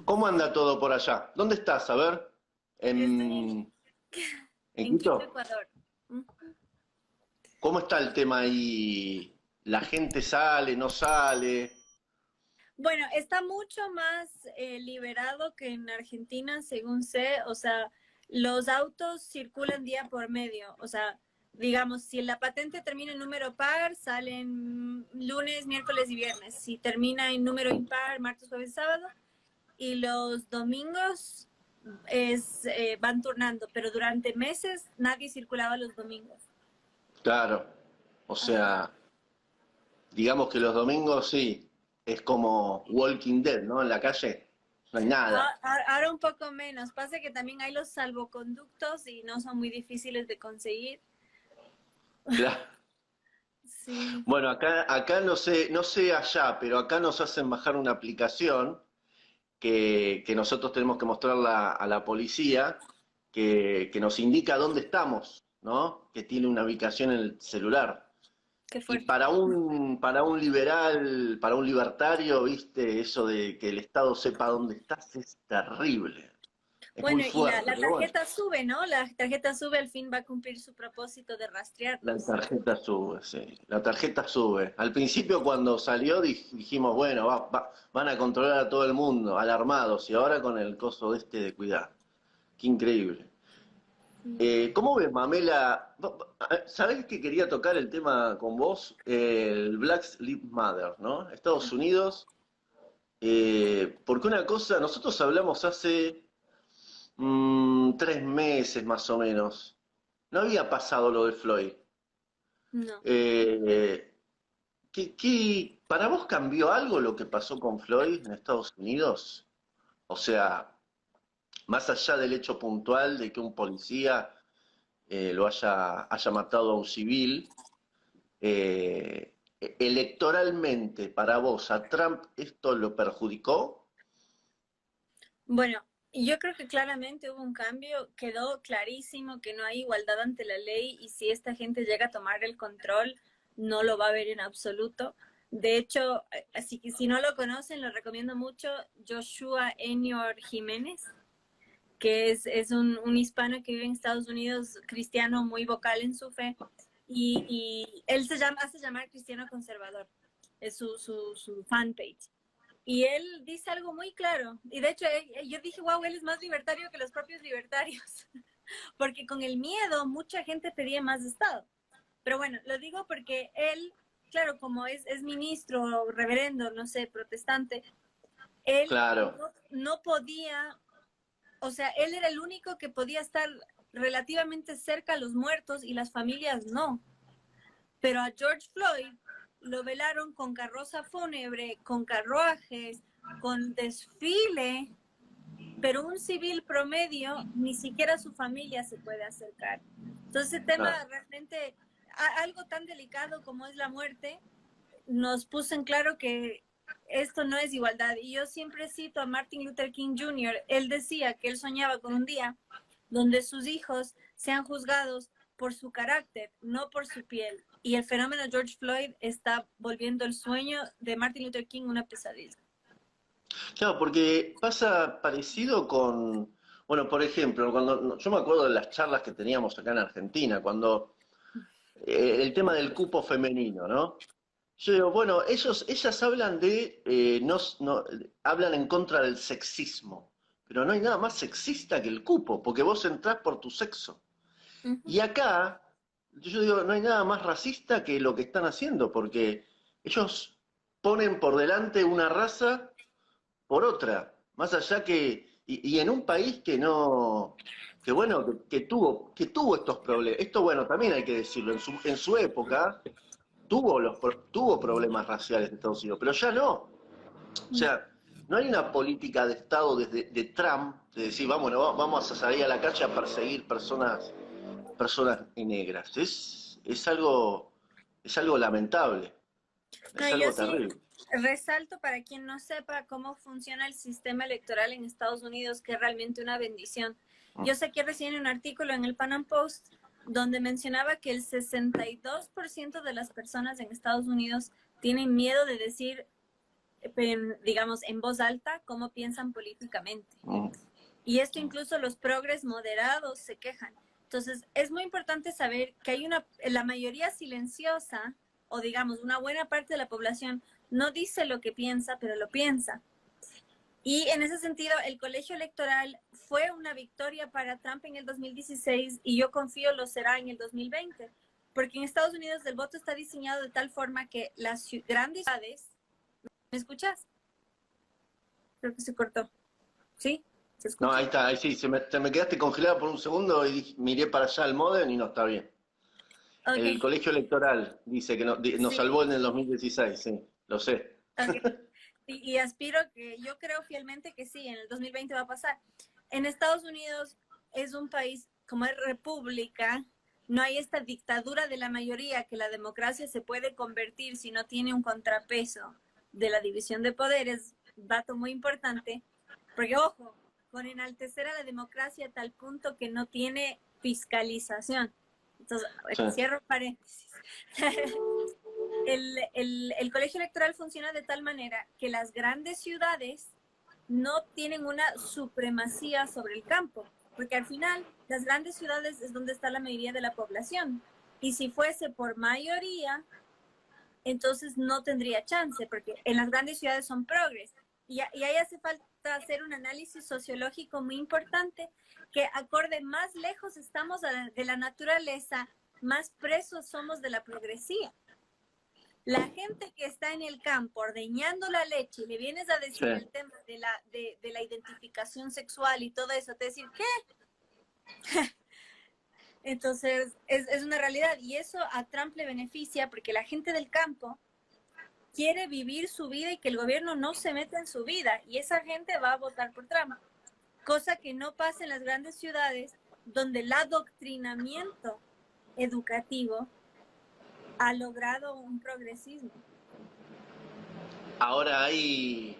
¿Cómo anda todo por allá? ¿Dónde estás? A ver, Estoy en, en en Quito, Quito. Ecuador. Mm. ¿Cómo está el tema ahí? ¿La gente sale, no sale? Bueno, está mucho más liberado que en Argentina, según sé. O sea, los autos circulan día por medio. O sea, digamos, si la patente termina en número par, salen lunes, miércoles y viernes. Si termina en número impar, martes, jueves, sábado. Y los domingos van turnando, pero durante meses nadie circulaba los domingos. Claro. O Ajá. sea, digamos que los domingos sí, es como Walking Dead, ¿no? En la calle no hay nada. Ahora un poco menos. Pasa que también hay los salvoconductos y no son muy difíciles de conseguir. Claro. Sí. Bueno, acá no sé allá, pero acá nos hacen bajar una aplicación que nosotros tenemos que mostrarla a la policía, que nos indica dónde estamos, ¿no? Que tiene una ubicación en el celular. Qué Y fuerte. para un liberal, para un libertario, viste, eso de que el Estado sepa dónde estás es terrible. Es muy Bueno, y fuerte, la pero bueno, tarjeta sube, ¿no? La tarjeta sube, al fin va a cumplir su propósito de la rastrearnos. tarjeta sube, sí. La tarjeta sube. Al principio cuando salió dijimos, bueno, van a controlar a todo el mundo, alarmados, y ahora con el coso este de cuidar. Qué increíble. Sí. ¿Cómo ves, Mamela? ¿Sabés que quería tocar el tema con vos? El Black Lives Matter, ¿no? Estados Unidos. Porque una cosa, nosotros hablamos hace 3 meses más o menos. No había pasado lo de Floyd. No. Eh, ¿Para vos cambió algo lo que pasó con Floyd en Estados Unidos? O sea, más allá del hecho puntual de que un policía lo haya matado a un civil, electoralmente, para vos, ¿a Trump esto lo perjudicó? Bueno, yo creo que claramente hubo un cambio, quedó clarísimo que no hay igualdad ante la ley y si esta gente llega a tomar el control, no lo va a ver en absoluto. De hecho, así que si no lo conocen, lo recomiendo mucho, Joshua Enior Jiménez, que es un hispano que vive en Estados Unidos, cristiano muy vocal en su fe, y él hace llamar cristiano conservador, es su fanpage. Y él dice algo muy claro. Y de hecho, yo dije, wow, él es más libertario que los propios libertarios. Porque con el miedo, mucha gente pedía más Estado. Pero bueno, lo digo porque él, claro, como es ministro, reverendo, no sé, protestante, él Claro, no podía, o sea, él era el único que podía estar relativamente cerca a los muertos y las familias no. Pero a George Floyd lo velaron con carroza fúnebre, con carruajes, con desfile, pero un civil promedio ni siquiera su familia se puede acercar. Entonces, el tema claro. realmente, algo tan delicado como es la muerte, nos puso en claro que esto no es igualdad. Y yo siempre cito a Martin Luther King Jr., él decía que él soñaba con un día donde sus hijos sean juzgados por su carácter, no por su piel. Y el fenómeno George Floyd está volviendo el sueño de Martin Luther King una pesadilla. Claro, porque pasa parecido con, bueno, por ejemplo, cuando yo me acuerdo de las charlas que teníamos acá en Argentina, cuando el tema del cupo femenino, ¿no? Yo digo, bueno, ellas hablan hablan en contra del sexismo, pero no hay nada más sexista que el cupo, porque vos entrás por tu sexo. Uh -huh. Y acá, yo digo, no hay nada más racista que lo que están haciendo, porque ellos ponen por delante una raza por otra, más allá y en un país que no, que bueno, que tuvo estos problemas, esto bueno, también hay que decirlo, en su época tuvo problemas raciales en Estados Unidos, pero ya no. O sea, no hay una política de Estado desde de Trump de decir, vamos a salir a la calle a perseguir personas negras. Es algo lamentable, No, es yo algo sí terrible. resalto para quien no sepa cómo funciona el sistema electoral en Estados Unidos, que es realmente una bendición. Yo saqué recién un artículo en el Pan Am Post donde mencionaba que el 62% de las personas en Estados Unidos tienen miedo de decir digamos, en voz alta cómo piensan políticamente. Mm. Y esto incluso los progres moderados se quejan. Entonces, es muy importante saber que hay la mayoría silenciosa, o digamos, una buena parte de la población no dice lo que piensa, pero lo piensa. Y en ese sentido, el colegio electoral fue una victoria para Trump en el 2016 y yo confío lo será en el 2020, porque en Estados Unidos el voto está diseñado de tal forma que las grandes ciudades... ¿Me escuchas? Creo que se cortó. ¿Sí? ¿Se No, escucha? ahí está, ahí sí, te me quedaste congelado por un segundo y miré para allá el modem y no está bien. El Ok, colegio electoral dice que nos salvó sí, en el 2016, sí, lo sé. ok. Y aspiro que, yo creo fielmente que sí, en el 2020 va a pasar. En Estados Unidos es un país como es república, no hay esta dictadura de la mayoría que la democracia se puede convertir si no tiene un contrapeso de la división de poderes, dato muy importante, porque ojo, con enaltecer a la democracia a tal punto que no tiene fiscalización. Entonces, Sí. cierro paréntesis. El colegio electoral funciona de tal manera que las grandes ciudades no tienen una supremacía sobre el campo, porque al final las grandes ciudades es donde está la mayoría de la población. Y si fuese por mayoría, entonces no tendría chance, porque en las grandes ciudades son progres. Y ahí hace falta hacer un análisis sociológico muy importante, que acorde más lejos estamos de la naturaleza, más presos somos de la progresía. La gente que está en el campo ordeñando la leche y le vienes a Sí. decir el tema de la identificación sexual y todo eso, te decir, ¿qué? Entonces, es una realidad y eso a Trump le beneficia porque la gente del campo quiere vivir su vida y que el gobierno no se meta en su vida y esa gente va a votar por Trump, cosa que no pasa en las grandes ciudades donde el adoctrinamiento educativo ha logrado un progresismo. Ahora hay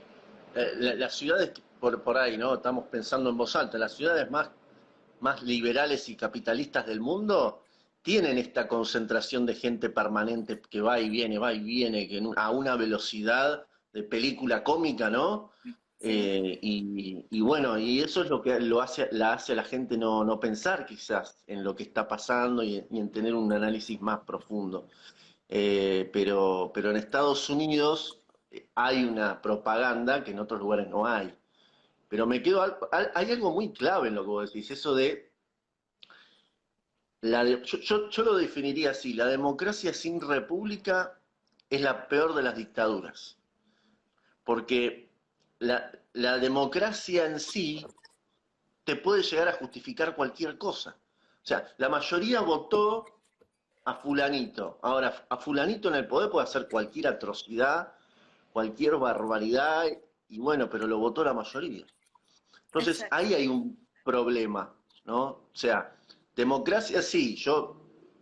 las ciudades por ahí, ¿no? Estamos pensando en voz alta, las ciudades más liberales y capitalistas del mundo tienen esta concentración de gente permanente que va y viene, que a una velocidad de película cómica, ¿no? Sí, Y bueno, y eso es lo que la hace a la gente no pensar quizás en lo que está pasando y en tener un análisis más profundo. Pero en Estados Unidos hay una propaganda que en otros lugares no hay. Pero hay algo muy clave en lo que vos decís, eso de yo lo definiría así, la democracia sin república es la peor de las dictaduras, porque la democracia en sí te puede llegar a justificar cualquier cosa. O sea, la mayoría votó a fulanito. Ahora, a fulanito en el poder puede hacer cualquier atrocidad, cualquier barbaridad, y bueno, pero lo votó la mayoría. Entonces, exacto. ahí hay un problema, ¿no? O sea, democracia sí,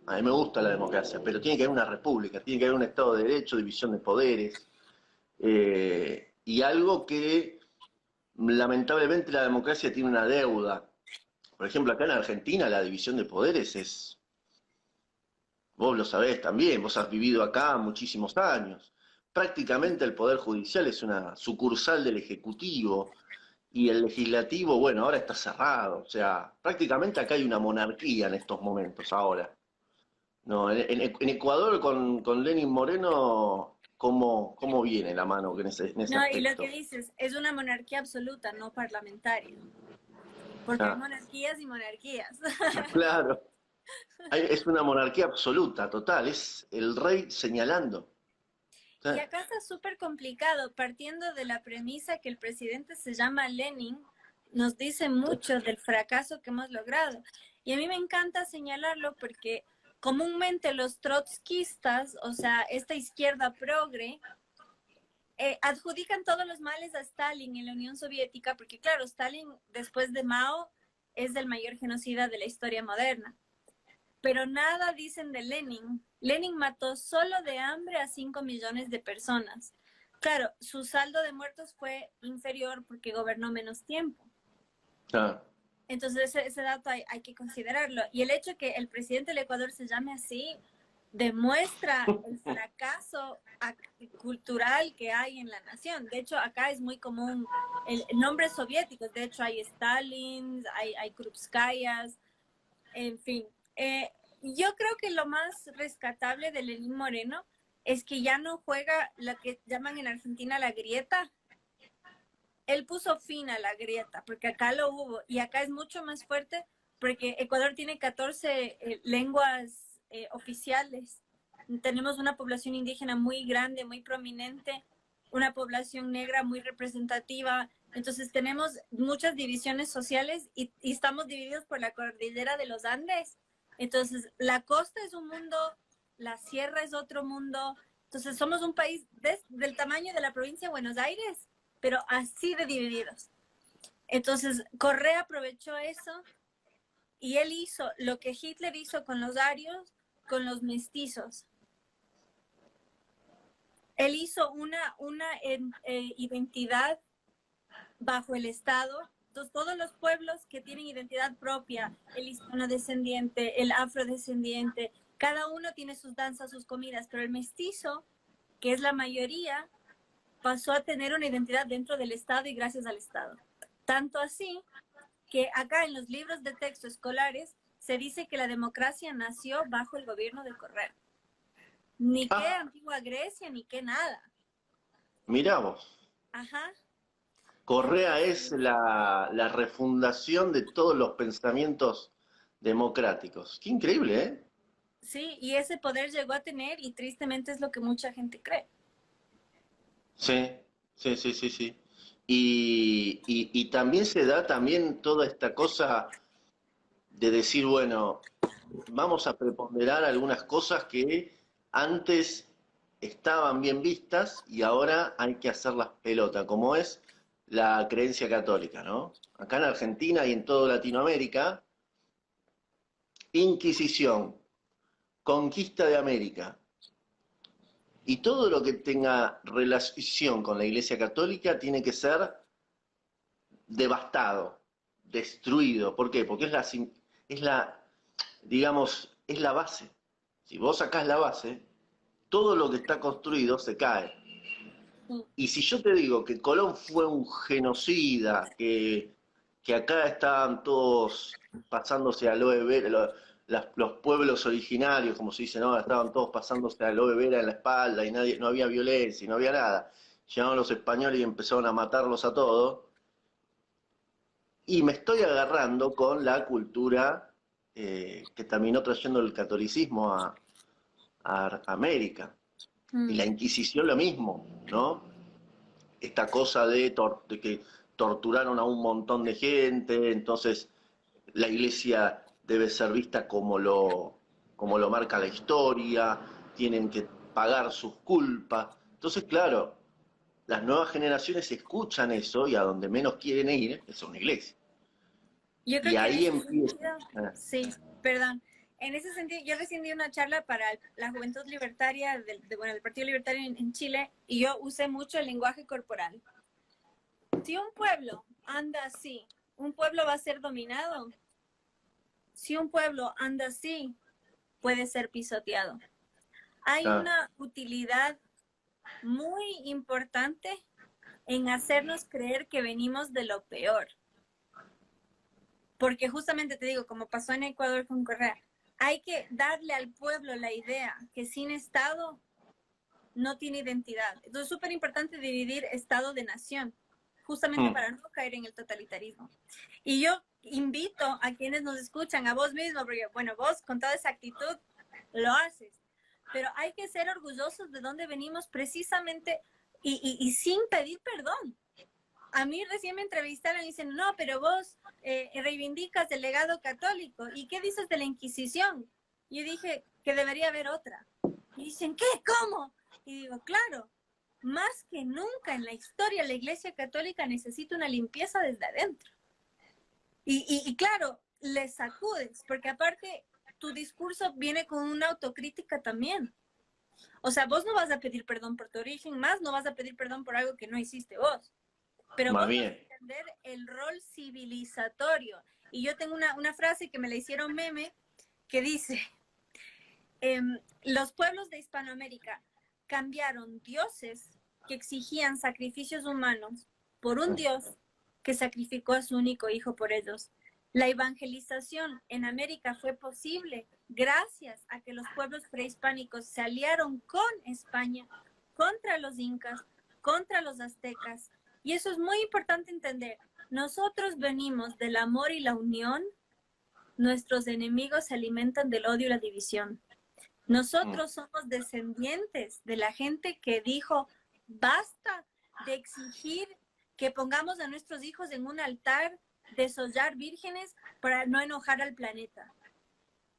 a mí me gusta la democracia, pero tiene que haber una república, tiene que haber un Estado de Derecho, división de poderes, y algo que lamentablemente la democracia tiene una deuda. Por ejemplo, acá en Argentina la división de poderes vos lo sabés también, vos has vivido acá muchísimos años. Prácticamente el Poder Judicial es una sucursal del Ejecutivo y el Legislativo, bueno, ahora está cerrado. O sea, prácticamente acá hay una monarquía en estos momentos, ahora. No, en Ecuador con Lenin Moreno, ¿cómo viene la mano en ese No, y lo que aspecto? dices, es una monarquía absoluta, no parlamentaria, porque hay Ah, monarquías y monarquías. claro, es una monarquía absoluta, total, es el rey señalando. Y Ah, acá está súper complicado, partiendo de la premisa que el presidente se llama Lenin, nos dice mucho del fracaso que hemos logrado. Y a mí me encanta señalarlo porque comúnmente los trotskistas, o sea, esta izquierda progre, adjudican todos los males a Stalin en la Unión Soviética, porque claro, Stalin después de Mao es el mayor genocida de la historia moderna. Pero nada dicen de Lenin. Lenin mató solo de hambre a 5 millones de personas. Claro, su saldo de muertos fue inferior porque gobernó menos tiempo. ah, Entonces ese dato hay que considerarlo. Y el hecho de que el presidente del Ecuador se llame así demuestra el fracaso cultural que hay en la nación. De hecho, acá es muy común el nombre soviético. De hecho, hay Stalin, hay Krupskayas, en fin. Yo creo que lo más rescatable de Lenín Moreno es que ya no juega lo que llaman en Argentina la grieta. Él puso fin a la grieta, porque acá lo hubo, y acá es mucho más fuerte, porque Ecuador tiene 14 lenguas oficiales. Tenemos una población indígena muy grande, muy prominente, una población negra muy representativa. Entonces tenemos muchas divisiones sociales y estamos divididos por la cordillera de los Andes. Entonces la costa es un mundo, la sierra es otro mundo. Entonces somos un país del tamaño de la provincia de Buenos Aires, pero así de divididos. Entonces Correa aprovechó eso y él hizo lo que Hitler hizo con los arios, con los mestizos. Él hizo una identidad bajo el Estado. Entonces, todos los pueblos que tienen identidad propia, el hispano-descendiente, el afrodescendiente, cada uno tiene sus danzas, sus comidas, pero el mestizo, que es la mayoría, pasó a tener una identidad dentro del Estado y gracias al Estado. Tanto así que acá en los libros de texto escolares se dice que la democracia nació bajo el gobierno de Correa. Ni qué antigua Grecia, ni qué nada. Mirá vos. Ajá. Correa Entonces, es la refundación de todos los pensamientos democráticos. Qué increíble, ¿eh? sí, y ese poder llegó a tener y tristemente es lo que mucha gente cree. Sí, sí, sí, sí, sí. Y también se da también toda esta cosa de decir, bueno, vamos a preponderar algunas cosas que antes estaban bien vistas y ahora hay que hacerlas pelota, como es la creencia católica, ¿no? Acá en Argentina y en toda Latinoamérica, Inquisición, conquista de América y todo lo que tenga relación con la Iglesia Católica tiene que ser devastado, destruido. ¿Por qué? Porque digamos, es la base. Si vos sacás la base, todo lo que está construido se cae. Sí. Y si yo te digo que Colón fue un genocida, que acá estaban todos pasándose al aloe vera, los pueblos originarios, como se dice, ¿no? Estaban todos pasándose al aloe vera en la espalda y nadie, no había violencia y no había nada. Llegaron los españoles y empezaron a matarlos a todos. Y me estoy agarrando con la cultura que terminó trayendo el catolicismo a América. Y la Mm. Inquisición lo mismo, ¿no? Esta cosa de que torturaron a un montón de gente, entonces la iglesia debe ser vista como lo marca la historia, tienen que pagar sus culpas. Entonces, claro, las nuevas generaciones escuchan eso y a donde menos quieren ir es a una iglesia. Yo Y creo que en ahí ese empieza. sentido, sí, perdón. En ese sentido, yo recién di una charla para la Juventud Libertaria bueno, del Partido Libertario en Chile y yo usé mucho el lenguaje corporal. Si un pueblo anda así, un pueblo va a ser dominado. Si un pueblo anda así, puede ser pisoteado. Hay Claro. una utilidad muy importante en hacernos creer que venimos de lo peor. Porque justamente te digo, como pasó en Ecuador con Correa, hay que darle al pueblo la idea que sin Estado no tiene identidad. Entonces es súper importante dividir Estado de nación, justamente Mm. para no caer en el totalitarismo. Y yo invito a quienes nos escuchan, a vos mismo, porque bueno, vos con toda esa actitud lo haces, pero hay que ser orgullosos de dónde venimos precisamente y sin pedir perdón. A mí recién me entrevistaron y dicen, no, pero vos reivindicas el legado católico. ¿Y qué dices de la Inquisición? Yo dije que debería haber otra. Y dicen, ¿qué? ¿Cómo? Y digo, claro, más que nunca en la historia la Iglesia Católica necesita una limpieza desde adentro. Y claro, le sacudes, porque aparte tu discurso viene con una autocrítica también. O sea, vos no vas a pedir perdón por tu origen, más no vas a pedir perdón por algo que no hiciste vos. Pero Más vos vas a bien. entender el rol civilizatorio. Y yo tengo una frase que me la hicieron meme que dice, los pueblos de Hispanoamérica cambiaron dioses que exigían sacrificios humanos por un dios que sacrificó a su único hijo por ellos. La evangelización en América fue posible gracias a que los pueblos prehispánicos se aliaron con España contra los incas, contra los aztecas. Y eso es muy importante entender. Nosotros venimos del amor y la unión. Nuestros enemigos se alimentan del odio y la división. Nosotros somos descendientes de la gente que dijo, basta de exigir que pongamos a nuestros hijos en un altar, desollar vírgenes para no enojar al planeta.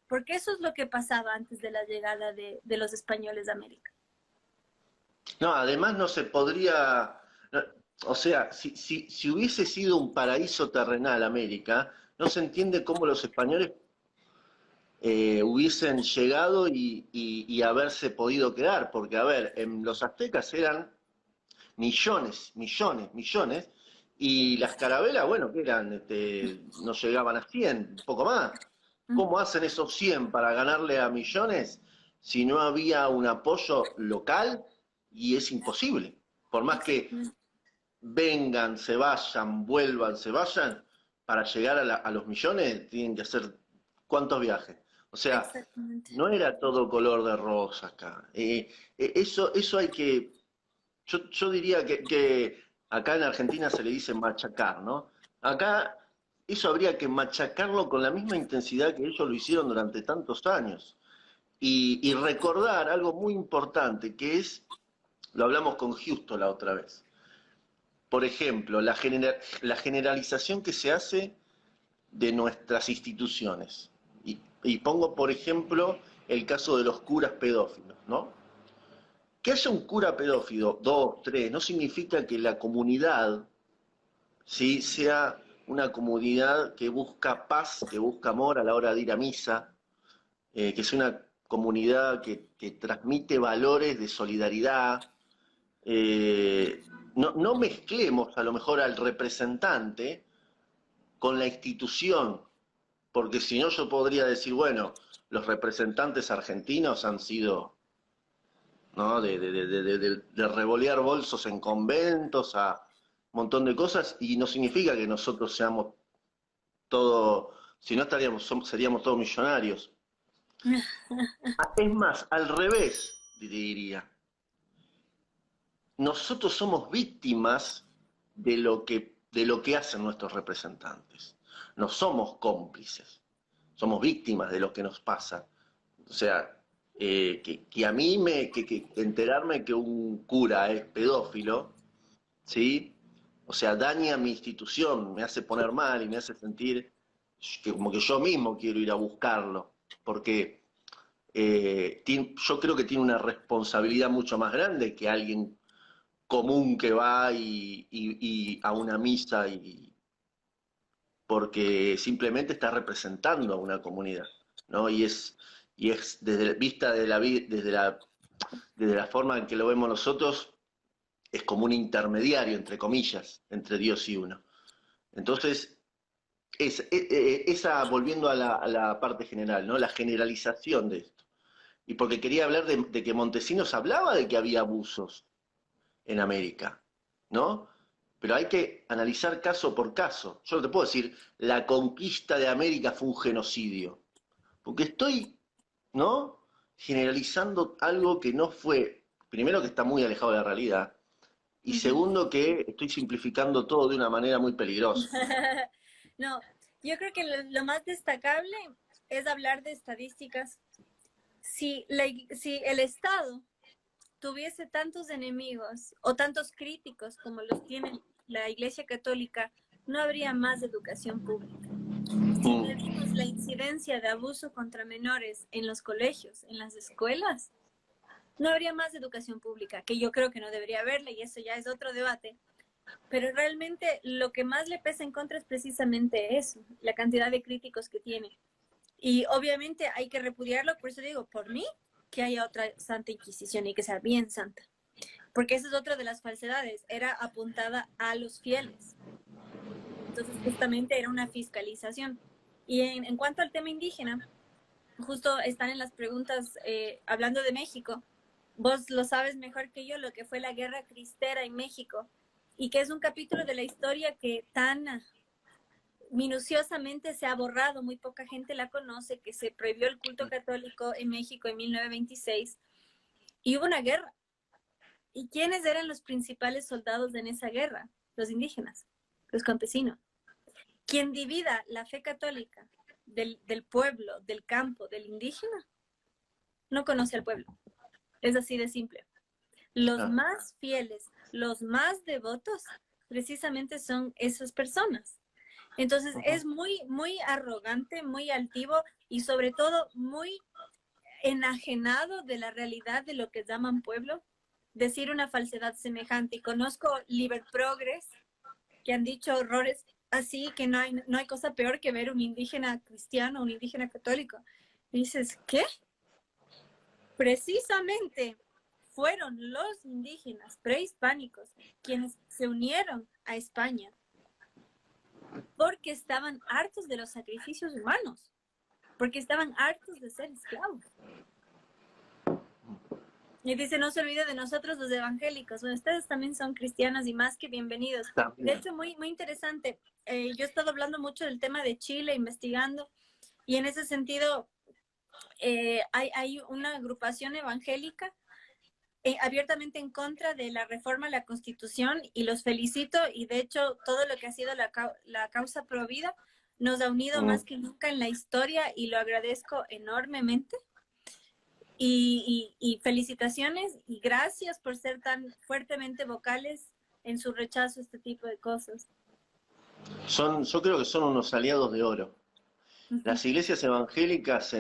Porque eso es lo que pasaba antes de la llegada de los españoles a América. No, además no se podría, o sea, si hubiese sido un paraíso terrenal América, no se entiende cómo los españoles hubiesen llegado y haberse podido quedar, porque a ver, en los aztecas eran millones, millones, millones, y las carabelas, bueno, que eran, no llegaban a 100, un poco más. ¿Cómo hacen esos 100 para ganarle a millones si no había un apoyo local? Y es imposible. Por más que vengan, se vayan, vuelvan, se vayan, para llegar a los millones tienen que hacer ¿cuántos viajes? O sea, no era todo color de rosa acá. Eso hay que, yo diría que acá en Argentina se le dice machacar, ¿no? Acá eso habría que machacarlo con la misma intensidad que ellos lo hicieron durante tantos años. Y recordar algo muy importante, que es, lo hablamos con Justo la otra vez, por ejemplo, la generalización que se hace de nuestras instituciones. Y pongo, por ejemplo, el caso de los curas pedófilos, ¿no? Que haya un cura pedófilo, dos, tres, no significa que la comunidad, ¿sí?, sea una comunidad que busca paz, que busca amor a la hora de ir a misa, que sea una comunidad que transmite valores de solidaridad. No mezclemos a lo mejor al representante con la institución, porque si no yo podría decir, bueno, los representantes argentinos han sido, ¿no?, de revolear bolsos en conventos a un montón de cosas, y no significa que nosotros seamos todo, si no seríamos todos millonarios. Es más, al revés, diría. Nosotros somos víctimas de lo que hacen nuestros representantes. No somos cómplices, somos víctimas de lo que nos pasa. O sea, que a mí que enterarme que un cura es pedófilo, ¿sí? O sea, daña mi institución, me hace poner mal y me hace sentir que como que yo mismo quiero ir a buscarlo, porque yo creo que tiene una responsabilidad mucho más grande que alguien común que va y a una misa porque simplemente está representando a una comunidad, ¿no? Y es vista desde la forma en que lo vemos nosotros, es como un intermediario, entre comillas, entre Dios y uno. Entonces, volviendo a la parte general, ¿no? La generalización de esto. Y porque quería hablar de que Montesinos hablaba de que había abusos en América, ¿no? Pero hay que analizar caso por caso. Yo no te puedo decir, la conquista de América fue un genocidio, porque estoy, ¿no?, generalizando algo que no fue, primero que está muy alejado de la realidad, y segundo que estoy simplificando todo de una manera muy peligrosa. No, yo creo que lo más destacable es hablar de estadísticas. Si el Estado tuviese tantos enemigos o tantos críticos como los tiene la Iglesia Católica, no habría más educación pública. Si medimos la incidencia de abuso contra menores en los colegios, en las escuelas, no habría más educación pública, que yo creo que no debería haberla, y eso ya es otro debate. Pero realmente lo que más le pesa en contra es precisamente eso, la cantidad de críticos que tiene. Y obviamente hay que repudiarlo, por eso digo, por mí, que haya otra Santa Inquisición y que sea bien santa. Porque esa es otra de las falsedades, era apuntada a los fieles. Entonces justamente era una fiscalización. Y en cuanto al tema indígena, justo están en las preguntas, hablando de México, vos lo sabes mejor que yo, lo que fue la guerra cristera en México, y que es un capítulo de la historia que tan minuciosamente se ha borrado, muy poca gente la conoce, que se prohibió el culto católico en México en 1926, y hubo una guerra. ¿Y quiénes eran los principales soldados en esa guerra? Los indígenas, los campesinos. Quien divida la fe católica del pueblo, del campo, del indígena, no conoce al pueblo. Es así de simple. Los Ah, más fieles, los más devotos, precisamente son esas personas. Entonces ujú. es muy, muy arrogante, muy altivo y sobre todo muy enajenado de la realidad de lo que llaman pueblo, decir una falsedad semejante. Y conozco liberprogres que han dicho horrores así, que no hay cosa peor que ver un indígena cristiano, un indígena católico. Y dices, ¿qué? Precisamente fueron los indígenas prehispánicos quienes se unieron a España porque estaban hartos de los sacrificios humanos, porque estaban hartos de ser esclavos. Y dice, no se olvide de nosotros los evangélicos. Bueno, ustedes también son cristianos y más que bienvenidos. De También. hecho, muy, muy interesante. Yo he estado hablando mucho del tema de Chile, investigando, y en ese sentido hay una agrupación evangélica abiertamente en contra de la reforma a la Constitución y los felicito y de hecho todo lo que ha sido la causa pro vida nos ha unido Mm. más que nunca en la historia y lo agradezco enormemente. Y felicitaciones y gracias por ser tan fuertemente vocales en su rechazo a este tipo de cosas. Yo creo que son unos aliados de oro. Uh -huh. Las iglesias evangélicas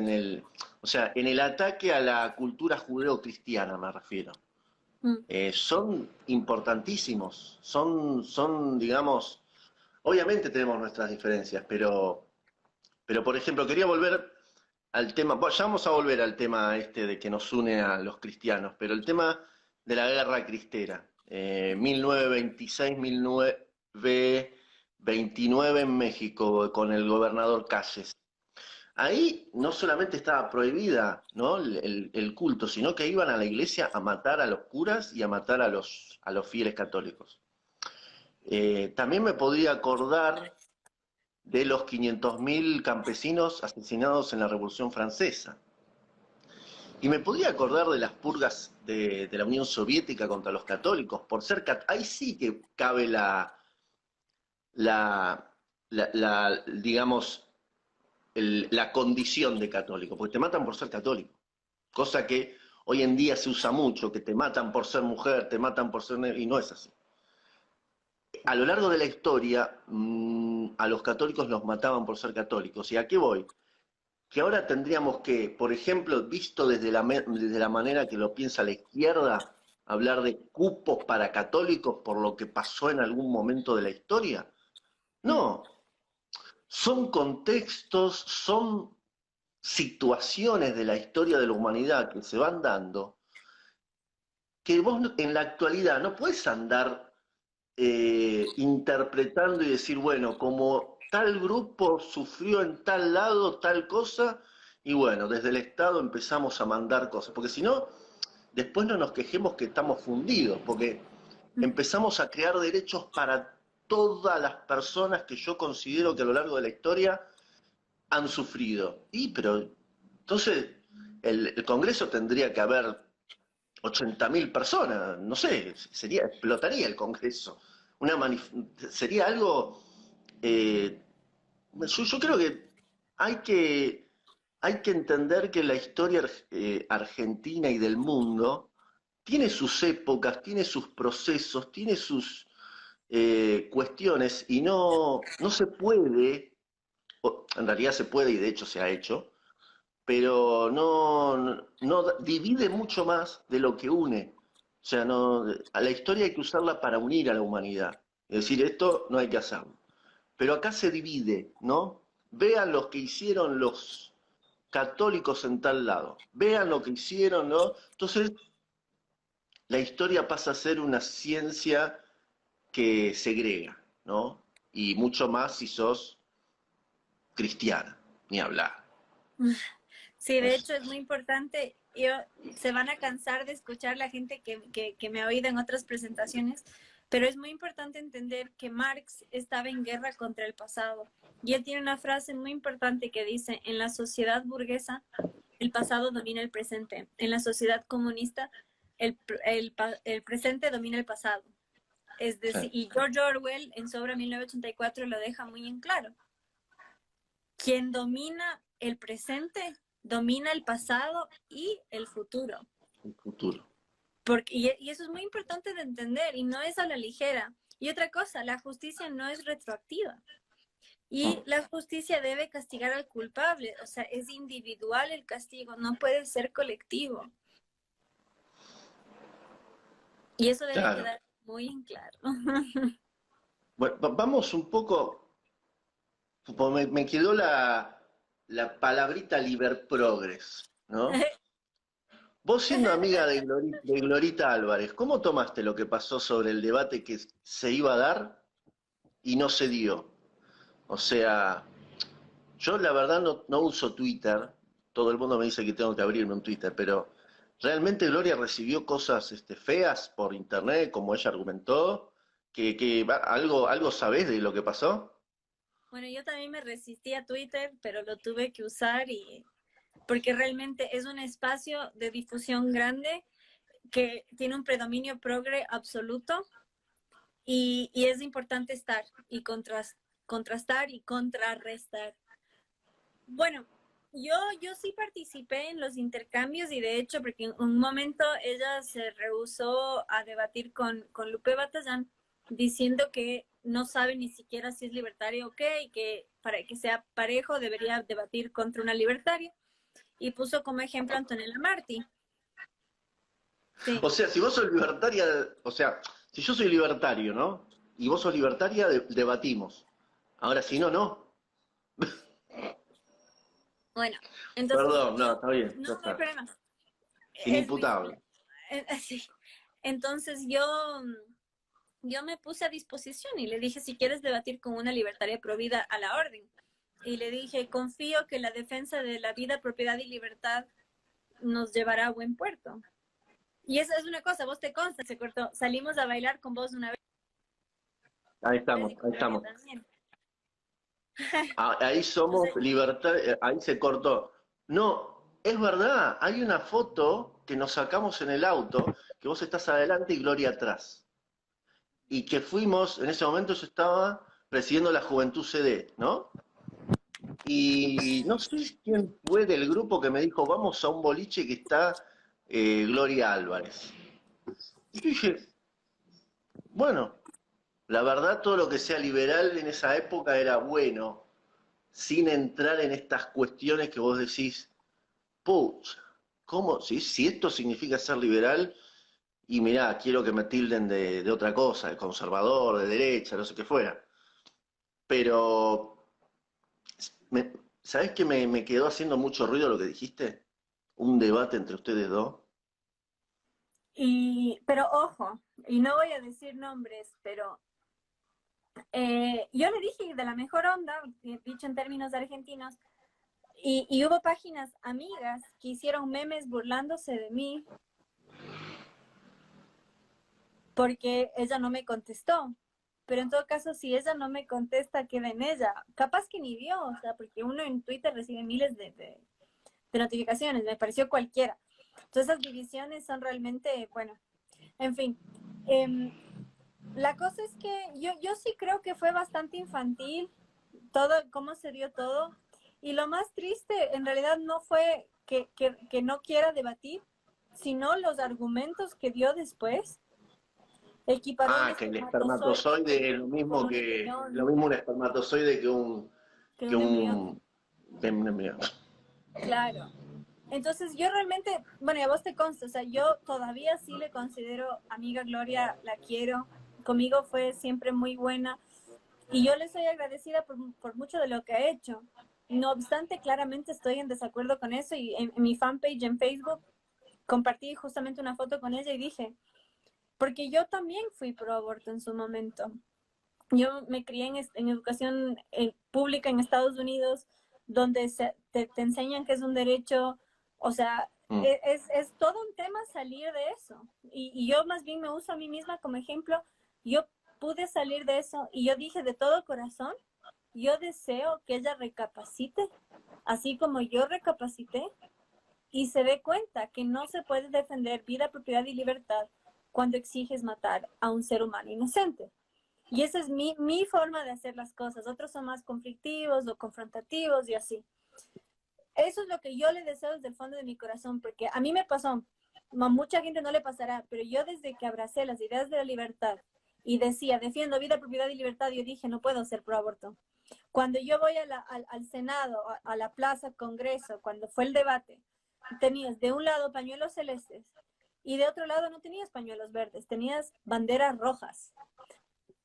o sea, en el ataque a la cultura judeo-cristiana me refiero, Mm. son importantísimos, digamos, obviamente tenemos nuestras diferencias, pero por ejemplo, quería volver al tema, bueno, ya vamos a volver al tema este de que nos une a los cristianos, pero el tema de la guerra cristera, 1926-1929 en México con el gobernador Calles. Ahí no solamente estaba prohibida, ¿no? El culto, sino que iban a la iglesia a matar a los curas y a matar a los fieles católicos. También me podría acordar de los 500.000 campesinos asesinados en la Revolución Francesa. Y me podría acordar de las purgas de la Unión Soviética contra los católicos, por ser ahí sí que cabe la, digamos, la condición de católico, porque te matan por ser católico, cosa que hoy en día se usa mucho, que te matan por ser mujer, te matan por ser negro, y no es así. A lo largo de la historia, a los católicos los mataban por ser católicos. ¿Y a qué voy? Que ahora tendríamos que, por ejemplo, visto desde la manera que lo piensa la izquierda, hablar de cupos para católicos por lo que pasó en algún momento de la historia. No, son contextos, son situaciones de la historia de la humanidad que se van dando, que vos en la actualidad no puedes andar interpretando y decir, bueno, como tal grupo sufrió en tal lado tal cosa, y bueno, desde el Estado empezamos a mandar cosas, porque si no, después no nos quejemos que estamos fundidos, porque empezamos a crear derechos para todas las personas que yo considero que a lo largo de la historia han sufrido. Pero entonces el Congreso tendría que haber 80.000 personas, no sé, explotaría el Congreso. Sería algo, eh, yo creo que hay que, hay que entender que la historia argentina y del mundo tiene sus épocas, tiene sus procesos, tiene sus cuestiones y no se puede, en realidad se puede y de hecho se ha hecho, pero no divide mucho más de lo que une. O sea, no, a la historia hay que usarla para unir a la humanidad. Es decir, esto no hay que hacerlo. Pero acá se divide, ¿no? Vean lo que hicieron los católicos en tal lado. Vean lo que hicieron, ¿no? Entonces, la historia pasa a ser una ciencia que segrega, ¿no? Y mucho más si sos cristiana, ni hablar. Sí, de hecho es muy importante. Se van a cansar de escuchar la gente que me ha oído en otras presentaciones, pero es muy importante entender que Marx estaba en guerra contra el pasado. Y él tiene una frase muy importante que dice, en la sociedad burguesa, el pasado domina el presente. En la sociedad comunista, el presente domina el pasado. Es decir, Sí. y George Orwell en su obra 1984 lo deja muy en claro. Quien domina el presente, domina el pasado y el futuro. El futuro. Y eso es muy importante de entender y no es a la ligera. Y otra cosa, la justicia no es retroactiva. Y la justicia debe castigar al culpable. O sea, es individual el castigo, no puede ser colectivo. Y eso debe Claro. quedar muy en claro. Bueno, vamos un poco, me quedó la palabrita Liverprogres, ¿no? Vos siendo amiga de Glorita Álvarez, ¿cómo tomaste lo que pasó sobre el debate que se iba a dar y no se dio? O sea, yo la verdad no uso Twitter, todo el mundo me dice que tengo que abrirme un Twitter, pero ¿realmente Gloria recibió cosas feas por internet, como ella argumentó? ¿Algo sabés de lo que pasó? Bueno, yo también me resistí a Twitter, pero lo tuve que usar porque realmente es un espacio de difusión grande que tiene un predominio progre absoluto y es importante estar y contrastar y contrarrestar. Bueno, yo sí participé en los intercambios y de hecho, porque en un momento ella se rehusó a debatir con Lupe Batallán diciendo que no sabe ni siquiera si es libertaria o qué y que para que sea parejo debería debatir contra una libertaria y puso como ejemplo a Antonella Martí. Sí. O sea, si vos sos libertaria, o sea, si yo soy libertario, ¿no? Y vos sos libertaria, debatimos. Ahora, si no, no. Bueno, entonces Perdón, no, está bien, ya no hay está. problema. Es mi Inimputable. sí. Entonces yo me puse a disposición y le dije, si quieres debatir con una libertaria provida a la orden. Y le dije, confío que la defensa de la vida, propiedad y libertad nos llevará a buen puerto. Y esa es una cosa, vos te consta, se cortó. Salimos a bailar con vos una Ahí vez estamos, y con ahí Gloria estamos. también. Ahí somos Entonces, libertad, ahí se cortó. No, es verdad, hay una foto que nos sacamos en el auto, que vos estás adelante y Gloria atrás. Y que fuimos, en ese momento yo estaba presidiendo la Juventud CD, ¿no? Y no sé quién fue del grupo que me dijo, vamos a un boliche que está Gloria Álvarez. Y yo dije, bueno, la verdad todo lo que sea liberal en esa época era bueno, sin entrar en estas cuestiones que vos decís, pucha, ¿cómo? Si esto significa ser liberal, y mirá, quiero que me tilden de otra cosa, de conservador, de derecha, no sé qué fuera. Pero, me, ¿sabés que me quedó haciendo mucho ruido lo que dijiste? Un debate entre ustedes dos. pero ojo, y no voy a decir nombres, pero yo le dije de la mejor onda, dicho en términos argentinos, y hubo páginas amigas que hicieron memes burlándose de mí porque ella no me contestó. Pero en todo caso, si ella no me contesta, queda en ella. Capaz que ni vio, o sea, porque uno en Twitter recibe miles de notificaciones, me pareció cualquiera. Entonces, esas divisiones son realmente, bueno, en fin. La cosa es que yo sí creo que fue bastante infantil todo, cómo se dio todo. Y lo más triste en realidad no fue que no quiera debatir, sino los argumentos que dio después. Equiparó un Ah, que el espermatozoide espermatozoide es con un lo embrión, mismo un espermatozoide que que un embrión. un embrión. Claro. Entonces yo realmente, bueno, y a vos te consta, o sea, yo todavía sí le considero amiga Gloria, la quiero, conmigo fue siempre muy buena y yo le soy agradecida por mucho de lo que ha hecho. No obstante, claramente estoy en desacuerdo con eso y en mi fanpage en Facebook compartí justamente una foto con ella y dije, porque yo también fui pro aborto en su momento. Yo me crié en educación pública en Estados Unidos, donde te enseñan que es un derecho, o sea, es todo un tema salir de eso. Y yo más bien me uso a mí misma como ejemplo. Yo pude salir de eso y yo dije de todo corazón, yo deseo que ella recapacite, así como yo recapacité, y se dé cuenta que no se puede defender vida, propiedad y libertad cuando exiges matar a un ser humano inocente. Y esa es mi forma de hacer las cosas. Otros son más conflictivos o confrontativos y así. Eso es lo que yo le deseo desde el fondo de mi corazón, porque a mí me pasó, a mucha gente no le pasará, pero yo desde que abracé las ideas de la libertad y decía, defiendo vida, propiedad y libertad, yo dije, no puedo ser pro aborto. Cuando yo voy al Senado, a la Plaza Congreso, cuando fue el debate, tenías de un lado pañuelos celestes y de otro lado no tenías pañuelos verdes, tenías banderas rojas.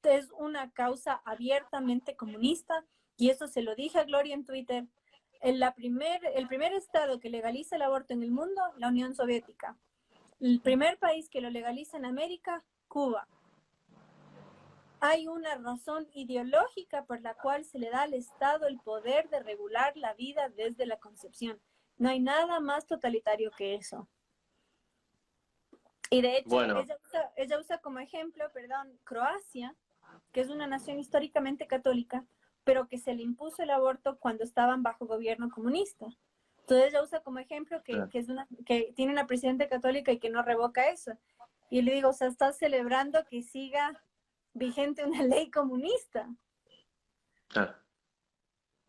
Es una causa abiertamente comunista y eso se lo dije a Gloria en Twitter. El primer estado que legaliza el aborto en el mundo, la Unión Soviética. El primer país que lo legaliza en América, Cuba. Hay una razón ideológica por la cual se le da al Estado el poder de regular la vida desde la concepción. No hay nada más totalitario que eso. Y de hecho, Bueno, ella usa como ejemplo, Croacia, que es una nación históricamente católica, pero que se le impuso el aborto cuando estaban bajo gobierno comunista. Entonces ella usa como ejemplo que tiene una presidenta católica y que no revoca eso. Y le digo, o sea, estás celebrando que siga vigente una ley comunista. claro.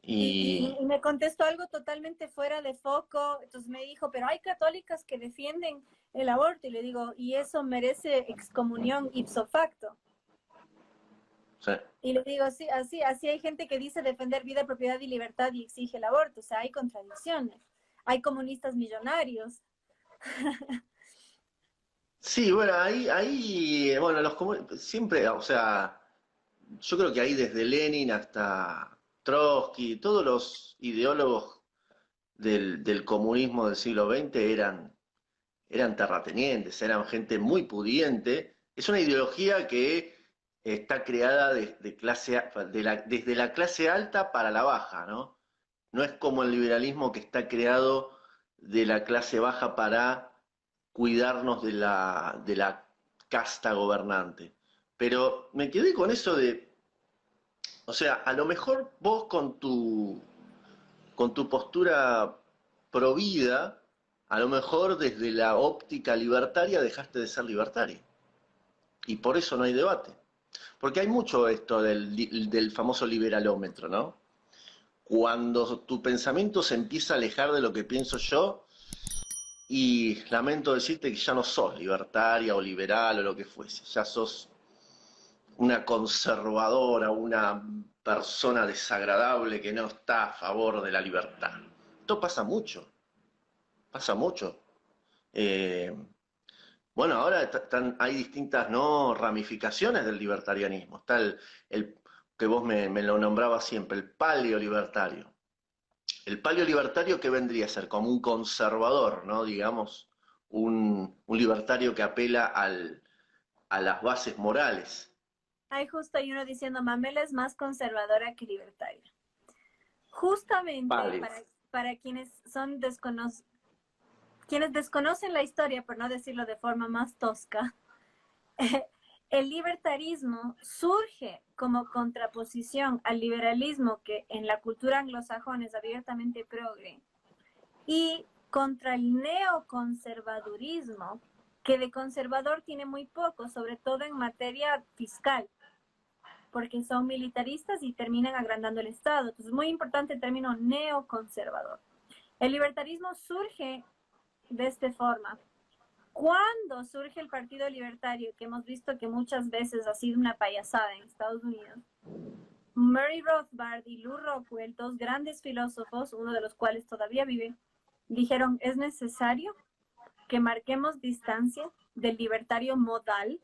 Y me contestó algo totalmente fuera de foco. Entonces me dijo, pero hay católicas que defienden el aborto. Y le digo, y eso merece excomunión ipso facto. Sí. Y le digo, sí, así hay gente que dice defender vida, propiedad y libertad y exige el aborto. O sea, hay contradicciones. Hay comunistas millonarios. Sí, bueno, bueno, siempre, o sea, yo creo que ahí desde Lenin hasta Trotsky, todos los ideólogos del comunismo del siglo XX eran terratenientes, eran gente muy pudiente. Es una ideología que está creada desde la clase alta para la baja, ¿no? No es como el liberalismo que está creado de la clase baja para cuidarnos de la casta gobernante. Pero me quedé con eso o sea, a lo mejor vos con tu postura pro vida, a lo mejor desde la óptica libertaria dejaste de ser libertario. Y por eso no hay debate. Porque hay mucho esto del famoso liberalómetro, ¿no? Cuando tu pensamiento se empieza a alejar de lo que pienso yo, y lamento decirte que ya no sos libertaria o liberal o lo que fuese, ya sos una conservadora, una persona desagradable que no está a favor de la libertad. Esto pasa mucho, pasa mucho. Eh, bueno, ahora hay distintas, ¿no?, ramificaciones del libertarianismo. Está el que vos me lo nombrabas siempre, el paleolibertario. El paleolibertario, que vendría a ser como un conservador, ¿no? Digamos, un libertario que apela a las bases morales. Justo hay uno diciendo, Mamela es más conservadora que libertaria. Justamente para quienes son quienes desconocen la historia, por no decirlo de forma más tosca, el libertarismo surge como contraposición al liberalismo que en la cultura anglosajona es abiertamente progre y contra el neoconservadurismo, que de conservador tiene muy poco, sobre todo en materia fiscal, porque son militaristas y terminan agrandando el Estado. Entonces es muy importante el término neoconservador. El libertarismo surge de esta forma. Cuando surge el Partido Libertario, que hemos visto que muchas veces ha sido una payasada en Estados Unidos, Murray Rothbard y Lew Rockwell, dos grandes filósofos, uno de los cuales todavía vive, dijeron, es necesario que marquemos distancia del libertario modal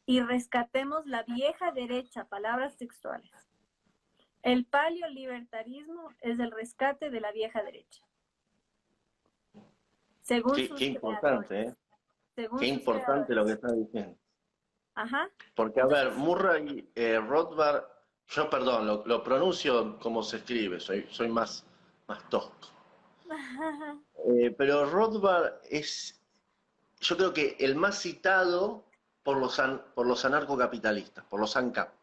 y rescatemos la vieja derecha, palabras textuales. El paleolibertarismo es el rescate de la vieja derecha. Según sus Qué importante, ¿eh? Qué importante lo que estás diciendo. Ajá. Porque, a ver, Murray Rothbard, yo perdón, lo pronuncio como se escribe, soy más más tosco. Pero Rothbard es, yo creo que el más citado por los anarcocapitalistas, por los ANCAP.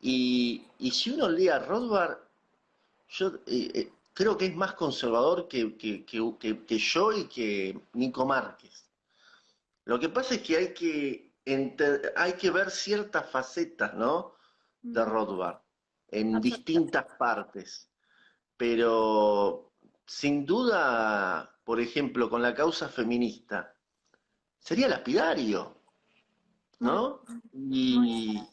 Y si uno lee a Rothbard, yo creo que es más conservador que yo y que Nico Márquez. Lo que pasa es que hay que ver ciertas facetas, ¿no? De Rothbard, en Absolutamente. distintas partes. Pero sin duda, por ejemplo, con la causa feminista, sería lapidario, Muy, ¿no? muy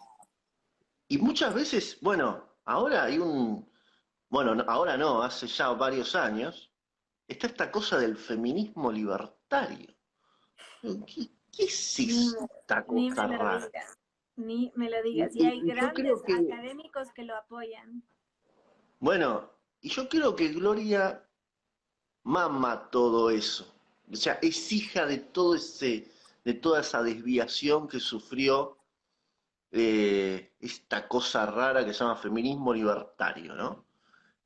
Y muchas veces, bueno, ahora hay bueno, ahora no, hace ya varios años, está esta cosa del feminismo libertario. ¿Qué es Ni me, esta ni me cosa lo rara? digas, ni me lo Y, digas. Y hay y yo grandes creo que, académicos que lo apoyan. bueno, y yo creo que Gloria mama todo eso. O sea, es hija de de toda esa desviación que sufrió esta cosa rara que se llama feminismo libertario, ¿no?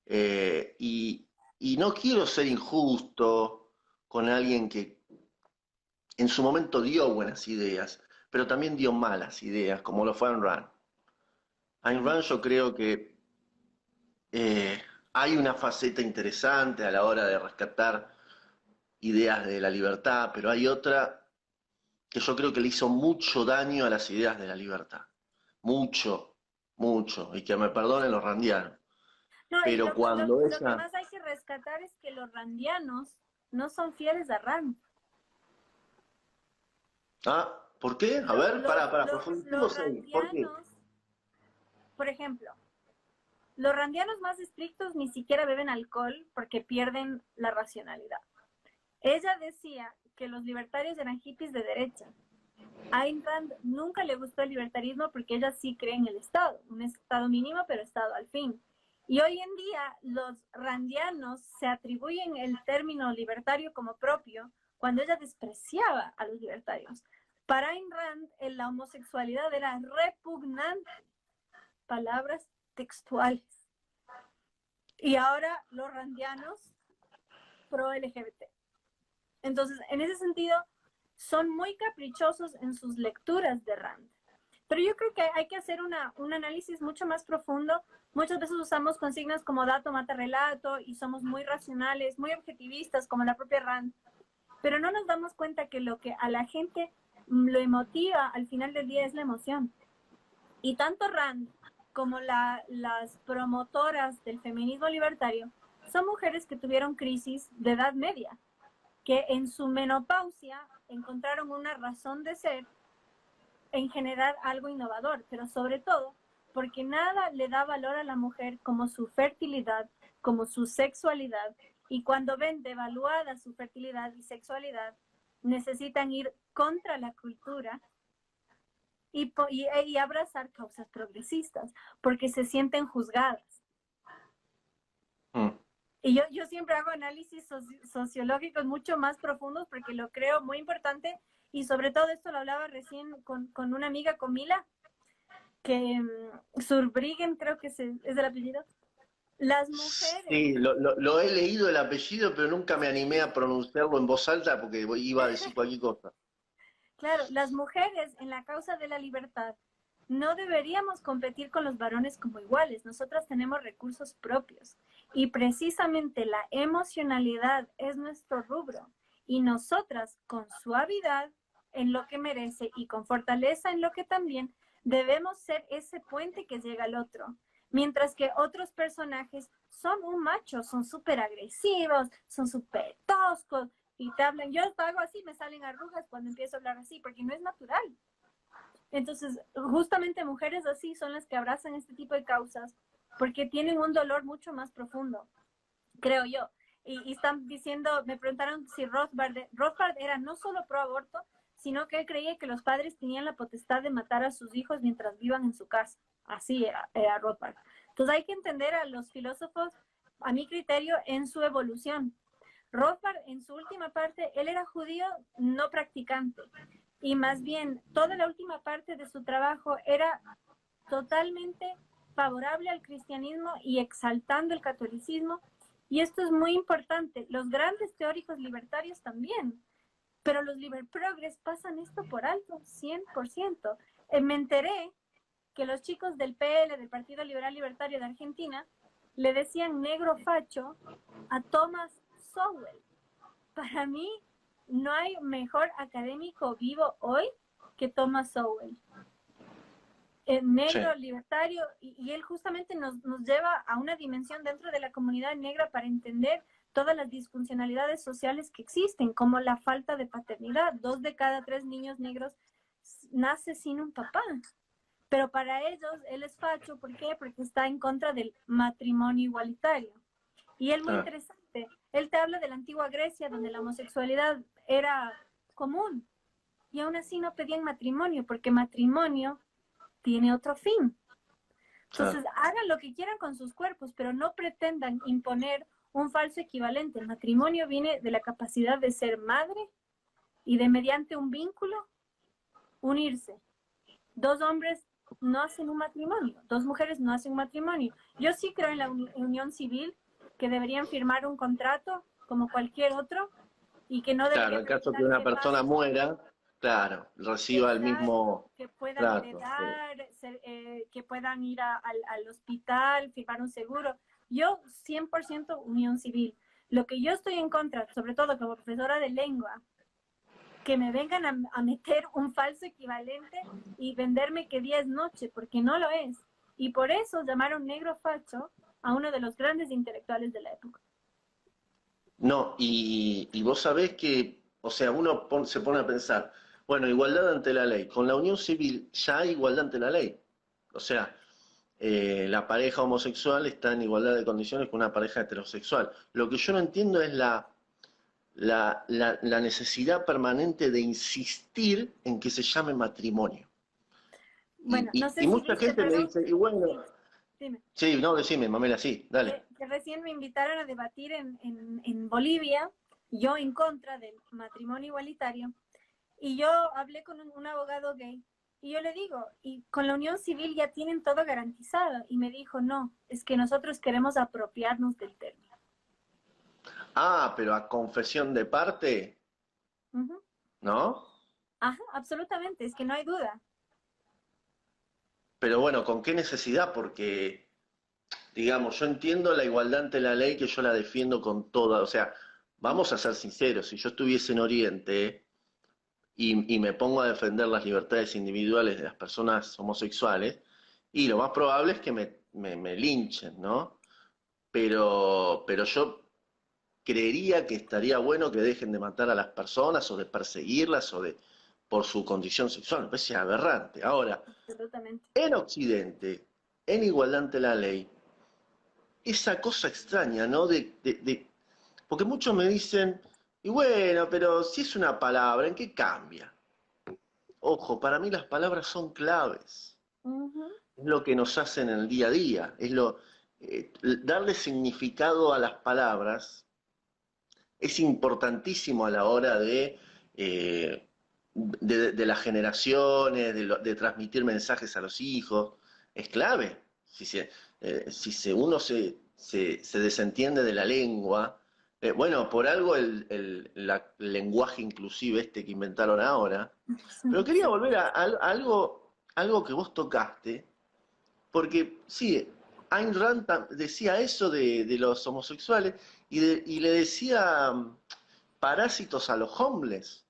Eh, y, y no quiero ser injusto con alguien que en su momento dio buenas ideas, pero también dio malas ideas, como lo fue Ayn Rand. Ayn Rand yo creo que eh, hay una faceta interesante a la hora de rescatar ideas de la libertad, pero hay otra que yo creo que le hizo mucho daño a las ideas de la libertad. Mucho, mucho. Y que me perdonen los randianos. No, y Pero cuando lo que ella... más hay que rescatar es que los randianos no son fieles a Rand. Ah, ¿por qué? A ver, Los profundicemos ahí. ¿Por qué? randianos, por ejemplo, los randianos más estrictos ni siquiera beben alcohol porque pierden la racionalidad. Ella decía que los libertarios eran hippies de derecha. A Ayn Rand nunca le gustó el libertarismo porque ella sí cree en el Estado, un Estado mínimo, pero Estado al fin. Y hoy en día los randianos se atribuyen el término libertario como propio cuando ella despreciaba a los libertarios. Para Ayn Rand, la homosexualidad era repugnante, palabras textuales. Y ahora los randianos pro LGBT. Entonces, en ese sentido, son muy caprichosos en sus lecturas de Rand. Pero yo creo que hay que hacer un análisis mucho más profundo. Muchas veces usamos consignas como dato mata relato y somos muy racionales, muy objetivistas, como la propia Rand. Pero no nos damos cuenta que lo que a la gente lo emotiva al final del día es la emoción. Y tanto Rand como las promotoras del feminismo libertario son mujeres que tuvieron crisis de edad media, que en su menopausia encontraron una razón de ser en generar algo innovador, pero sobre todo porque nada le da valor a la mujer como su fertilidad, como su sexualidad, y cuando ven devaluada su fertilidad y sexualidad, necesitan ir contra la cultura y abrazar causas progresistas, porque se sienten juzgadas. Mm. Y yo siempre hago análisis sociológicos mucho más profundos porque lo creo muy importante y sobre todo esto lo hablaba recién con una amiga, con Mila, que Surbriggen creo que es el apellido. Las mujeres, Sí, lo he leído el apellido, pero nunca me animé a pronunciarlo en voz alta porque iba a decir cualquier cosa. claro, las mujeres en la causa de la libertad no deberíamos competir con los varones como iguales. Nosotras tenemos recursos propios y precisamente la emocionalidad es nuestro rubro y nosotras con suavidad en lo que merece y con fortaleza en lo que también debemos ser ese puente que llega al otro. Mientras que otros personajes son un macho, son súper agresivos, son súper toscos y te hablan. Yo hago así, me salen arrugas cuando empiezo a hablar así, porque no es natural. Entonces, justamente mujeres así son las que abrazan este tipo de causas porque tienen un dolor mucho más profundo, creo yo. Y están diciendo, me preguntaron si Rothbard era no solo pro aborto, sino que él creía que los padres tenían la potestad de matar a sus hijos mientras vivan en su casa. Así era Rothbard. Entonces hay que entender a los filósofos, a mi criterio, en su evolución. Rothbard, en su última parte, él era judío no practicante y más bien toda la última parte de su trabajo era totalmente favorable al cristianismo y exaltando el catolicismo Y esto es muy importante. Los grandes teóricos libertarios también, pero los liberprogres pasan esto por alto, 100%. Me enteré que los chicos del PL, del Partido Liberal Libertario de Argentina, le decían negro facho a Thomas Sowell. Para mí, no hay mejor académico vivo hoy que Thomas Sowell. Negro, Sí, libertario, y él justamente nos lleva a una dimensión dentro de la comunidad negra para entender todas las disfuncionalidades sociales que existen, como la falta de paternidad. 2 de cada 3 niños negros nace sin un papá. Pero para ellos, él es facho, ¿por qué? Porque está en contra del matrimonio igualitario. Y él muy ah, interesante, él te habla de la antigua Grecia, donde la homosexualidad era común, y aún así no pedían matrimonio, porque matrimonio tiene otro fin. ah. Entonces, hagan lo que quieran con sus cuerpos, pero no pretendan imponer un falso equivalente. El matrimonio viene de la capacidad de ser madre y de mediante un vínculo unirse. 2 hombres no hacen un matrimonio, 2 mujeres no hacen un matrimonio. Yo sí creo en la unión civil, que deberían firmar un contrato como cualquier otro y que no Claro, debería en caso que preguntar una qué persona pasa. muera, claro, reciba el Exacto, mismo que puedan trato. Sí. heredar, que puedan ir al hospital, firmar un seguro. Yo 100% unión civil. Lo que yo estoy en contra, sobre todo como profesora de lengua, que me vengan a meter un falso equivalente y venderme que día es noche, porque no lo es. Y por eso llamaron negro facho a uno de los grandes intelectuales de la época. No, y vos sabés que, o sea, uno se pone a pensar, bueno, igualdad ante la ley. Con la unión civil ya hay igualdad ante la ley. O sea, la pareja homosexual está en igualdad de condiciones con una pareja heterosexual. Lo que yo no entiendo es la necesidad permanente de insistir en que se llame matrimonio. Bueno, no Y sé si mucha viste, gente me perdón, dice, y bueno, sí, dime, sí, no, decime, Mamela, sí, dale. que recién me invitaron a debatir en Bolivia, yo en contra del matrimonio igualitario, y yo hablé con un abogado gay, y yo le digo, y con la unión civil ya tienen todo garantizado, y me dijo, no, es que nosotros queremos apropiarnos del término. Ah, pero a confesión de parte, Uh -huh. ¿no? Ajá, absolutamente, es que no hay duda. Pero bueno, ¿con qué necesidad? Porque, digamos, yo entiendo la igualdad ante la ley, que yo la defiendo con toda, o sea, vamos a ser sinceros, si yo estuviese en Oriente y me pongo a defender las libertades individuales de las personas homosexuales, y lo más probable es que me linchen, ¿no? Pero yo creería que estaría bueno que dejen de matar a las personas o de perseguirlas o de por su condición sexual, me parece aberrante. Ahora, Absolutamente. en Occidente, en igualdad ante la ley, esa cosa extraña, ¿no? Porque muchos me dicen, y bueno, pero si es una palabra, ¿en qué cambia? Ojo, para mí las palabras son claves, Uh -huh. es lo que nos hacen en el día a día, darle significado a las palabras es importantísimo a la hora de las generaciones, de transmitir mensajes a los hijos, es clave. Si uno se desentiende de la lengua, bueno, por algo el lenguaje inclusive este que inventaron ahora, pero quería Sí. volver a algo que vos tocaste, porque sí, Ayn Rand decía eso de los homosexuales y le decía parásitos a los homeless.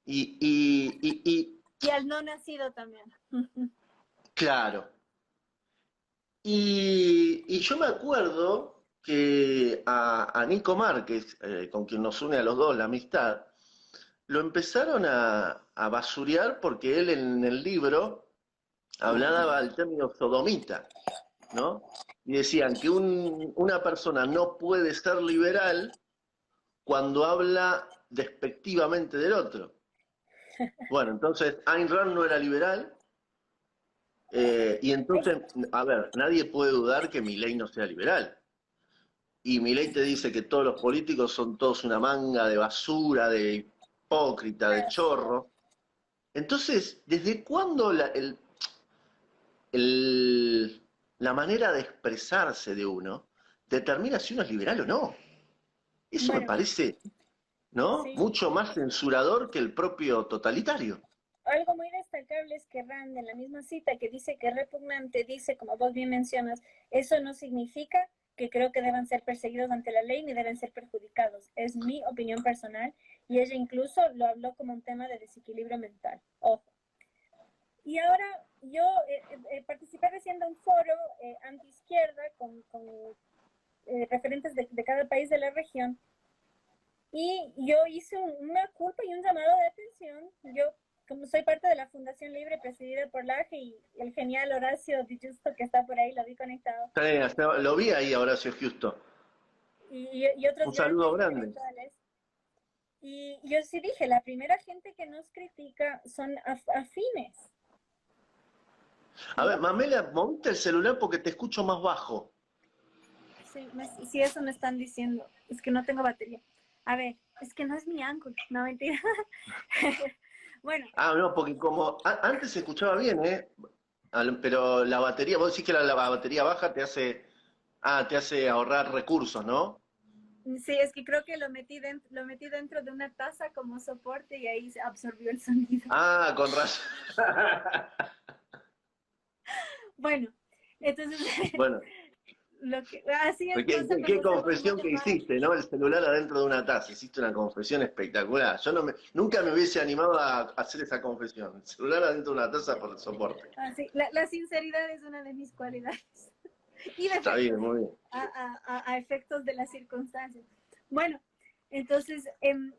Y, y, y, y, Y al no nacido también. claro, y yo me acuerdo que a Nico Márquez, con quien nos une a los dos la amistad, lo empezaron a basurear porque él en el libro hablaba el término sodomita, ¿no? Y decían que una persona no puede ser liberal cuando habla despectivamente del otro. Bueno, entonces Ayn Rand no era liberal, y entonces, a ver, nadie puede dudar que Milei no sea liberal. Y Milei te dice que todos los políticos son todos una manga de basura, de hipócrita, de chorro. Entonces, ¿desde cuándo el, la manera de expresarse de uno determina si uno es liberal o no. Eso me Bueno, parece, ¿no? sí. Mucho más censurador que el propio totalitario. Algo muy destacable es que Rand, en la misma cita que dice que es repugnante, dice, como vos bien mencionas, eso no significa que creo que deban ser perseguidos ante la ley ni deben ser perjudicados. Es mi opinión personal y ella incluso lo habló como un tema de desequilibrio mental. Ojo. Y ahora yo participé recién de un foro anti-izquierda con referentes de cada país de la región y yo hice una culpa y un llamado de atención. Yo, como soy parte de la Fundación Libre presidida por Laje y el genial Horacio Di Giusto que está por ahí, lo vi conectado, Lo vi ahí a Horacio Justo. y otros Un saludo grandes grande. intelectuales. Y yo sí dije, la primera gente que nos critica son afines. A ver, ¿No? Mamela, moviste el celular porque te escucho más bajo. Sí, sí, eso me están diciendo. Es que no tengo batería. A ver, es que no es mi ángulo, no mentira. Bueno, Ah, no, porque como antes se escuchaba bien, ¿eh? Pero la batería, vos decís que la batería baja te hace ahorrar recursos, ¿no? sí, es que creo que lo metí dentro de una taza como soporte y ahí se absorbió el sonido. Ah, con razón. Bueno, entonces, Bueno, así pasa qué cuando hacemos confesión mal que mal. hiciste, ¿no? El celular adentro de una taza. Hiciste una confesión espectacular. Yo nunca me hubiese animado a hacer esa confesión. El celular adentro de una taza por el soporte. Así, la sinceridad es una de mis cualidades y Está bien, defectos muy bien. a efectos de las circunstancias. Bueno, entonces,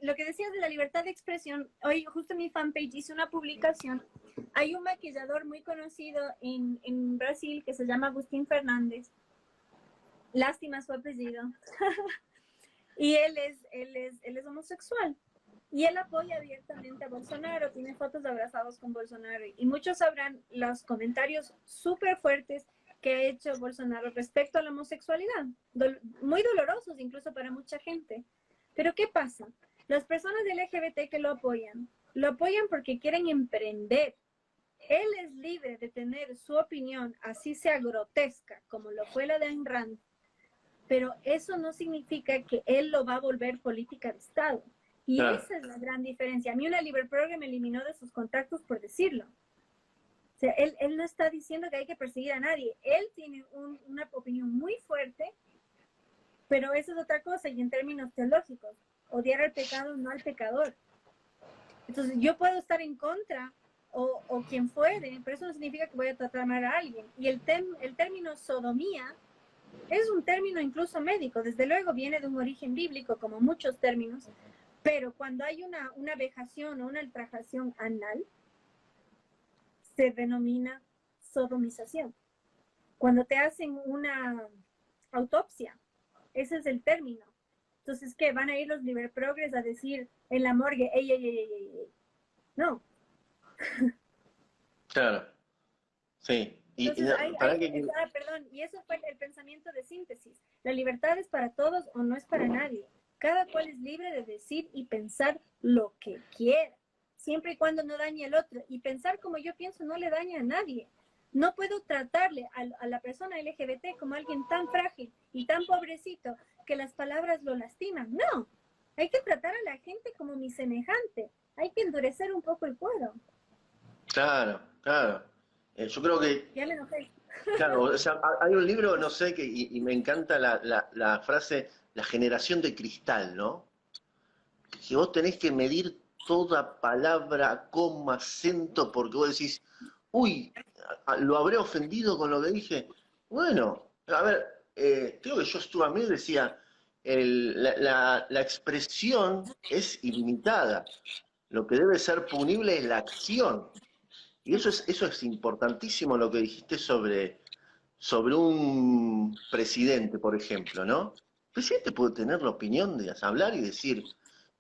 lo que decías de la libertad de expresión, hoy justo en mi fanpage hice una publicación. Hay un maquillador muy conocido en Brasil que se llama Agustín Fernández. Lástima su apellido. Y él es homosexual. Y él apoya abiertamente a Bolsonaro, tiene fotos de abrazados con Bolsonaro. Y muchos sabrán los comentarios súper fuertes que ha hecho Bolsonaro respecto a la homosexualidad. Muy dolorosos incluso para mucha gente. Pero ¿qué pasa? Las personas LGBT que lo apoyan porque quieren emprender. Él es libre de tener su opinión, así sea grotesca, como lo fue la de Ayn Rand, pero eso no significa que él lo va a volver política de Estado. Y Claro, esa es la gran diferencia. A mí una Libre me eliminó de sus contactos por decirlo. O sea, él no está diciendo que hay que perseguir a nadie. Él tiene una opinión muy fuerte, pero eso es otra cosa. Y en términos teológicos, odiar al pecado, no al pecador. Entonces, yo puedo estar en contra o quien fuere, pero eso no significa que voy a tratar mal a alguien. Y el término sodomía es un término incluso médico, desde luego viene de un origen bíblico, como muchos términos, pero cuando hay una vejación o una ultrajación anal, se denomina sodomización. Cuando te hacen una autopsia, ese es el término. Entonces, ¿qué? ¿Van a ir los liberprogres a decir en la morgue, ey, ey, ey, ey, ey? No. claro. Sí. Entonces, Para que. perdón, y eso fue el pensamiento de síntesis. La libertad es para todos o no es para nadie. Cada cual es libre de decir y pensar lo que quiera, siempre y cuando no dañe al otro. Y pensar como yo pienso no le daña a nadie. No puedo tratarle a la persona LGBT como alguien tan frágil y tan pobrecito que las palabras lo lastiman. No, hay que tratar a la gente como mi semejante. Hay que endurecer un poco el cuero. Claro, claro. Yo creo que, Ya me enojé. claro, o sea, hay un libro, no sé, y me encanta la frase, la generación de cristal, ¿no? Que vos tenés que medir toda palabra, coma, acento, porque vos decís, uy, lo habré ofendido con lo que dije. Bueno, a ver, creo que Joshua Mill decía, la expresión es ilimitada, lo que debe ser punible es la acción. Y eso es importantísimo lo que dijiste sobre un presidente, por ejemplo, ¿no? El presidente puede tener la opinión de hablar y decir,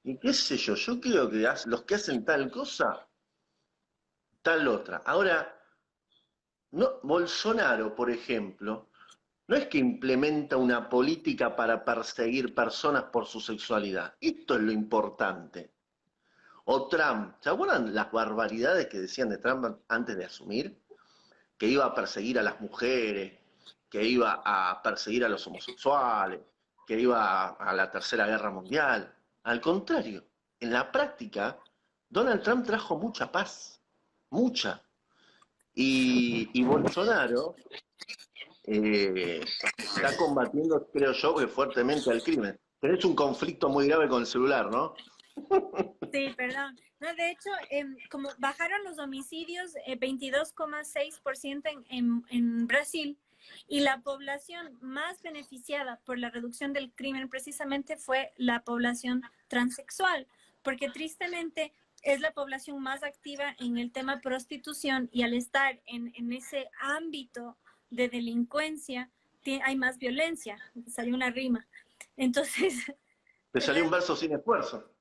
y qué sé yo creo que los que hacen tal cosa, tal otra. Ahora, no, Bolsonaro, por ejemplo, no es que implementa una política para perseguir personas por su sexualidad. Esto es lo importante. O Trump, ¿se acuerdan las barbaridades que decían de Trump antes de asumir? Que iba a perseguir a las mujeres, que iba a perseguir a los homosexuales, que iba a la Tercera Guerra Mundial. Al contrario, en la práctica, Donald Trump trajo mucha paz, mucha. Y Bolsonaro está combatiendo, creo yo, que fuertemente al crimen. Tenés un conflicto muy grave con el celular, ¿no? Sí, perdón. No, de hecho, como bajaron los homicidios 22,6% en Brasil, y la población más beneficiada por la reducción del crimen precisamente fue la población transexual, porque tristemente es la población más activa en el tema prostitución, y al estar en ese ámbito de delincuencia hay más violencia. Salió una rima. Entonces, Te salió un verso sin esfuerzo.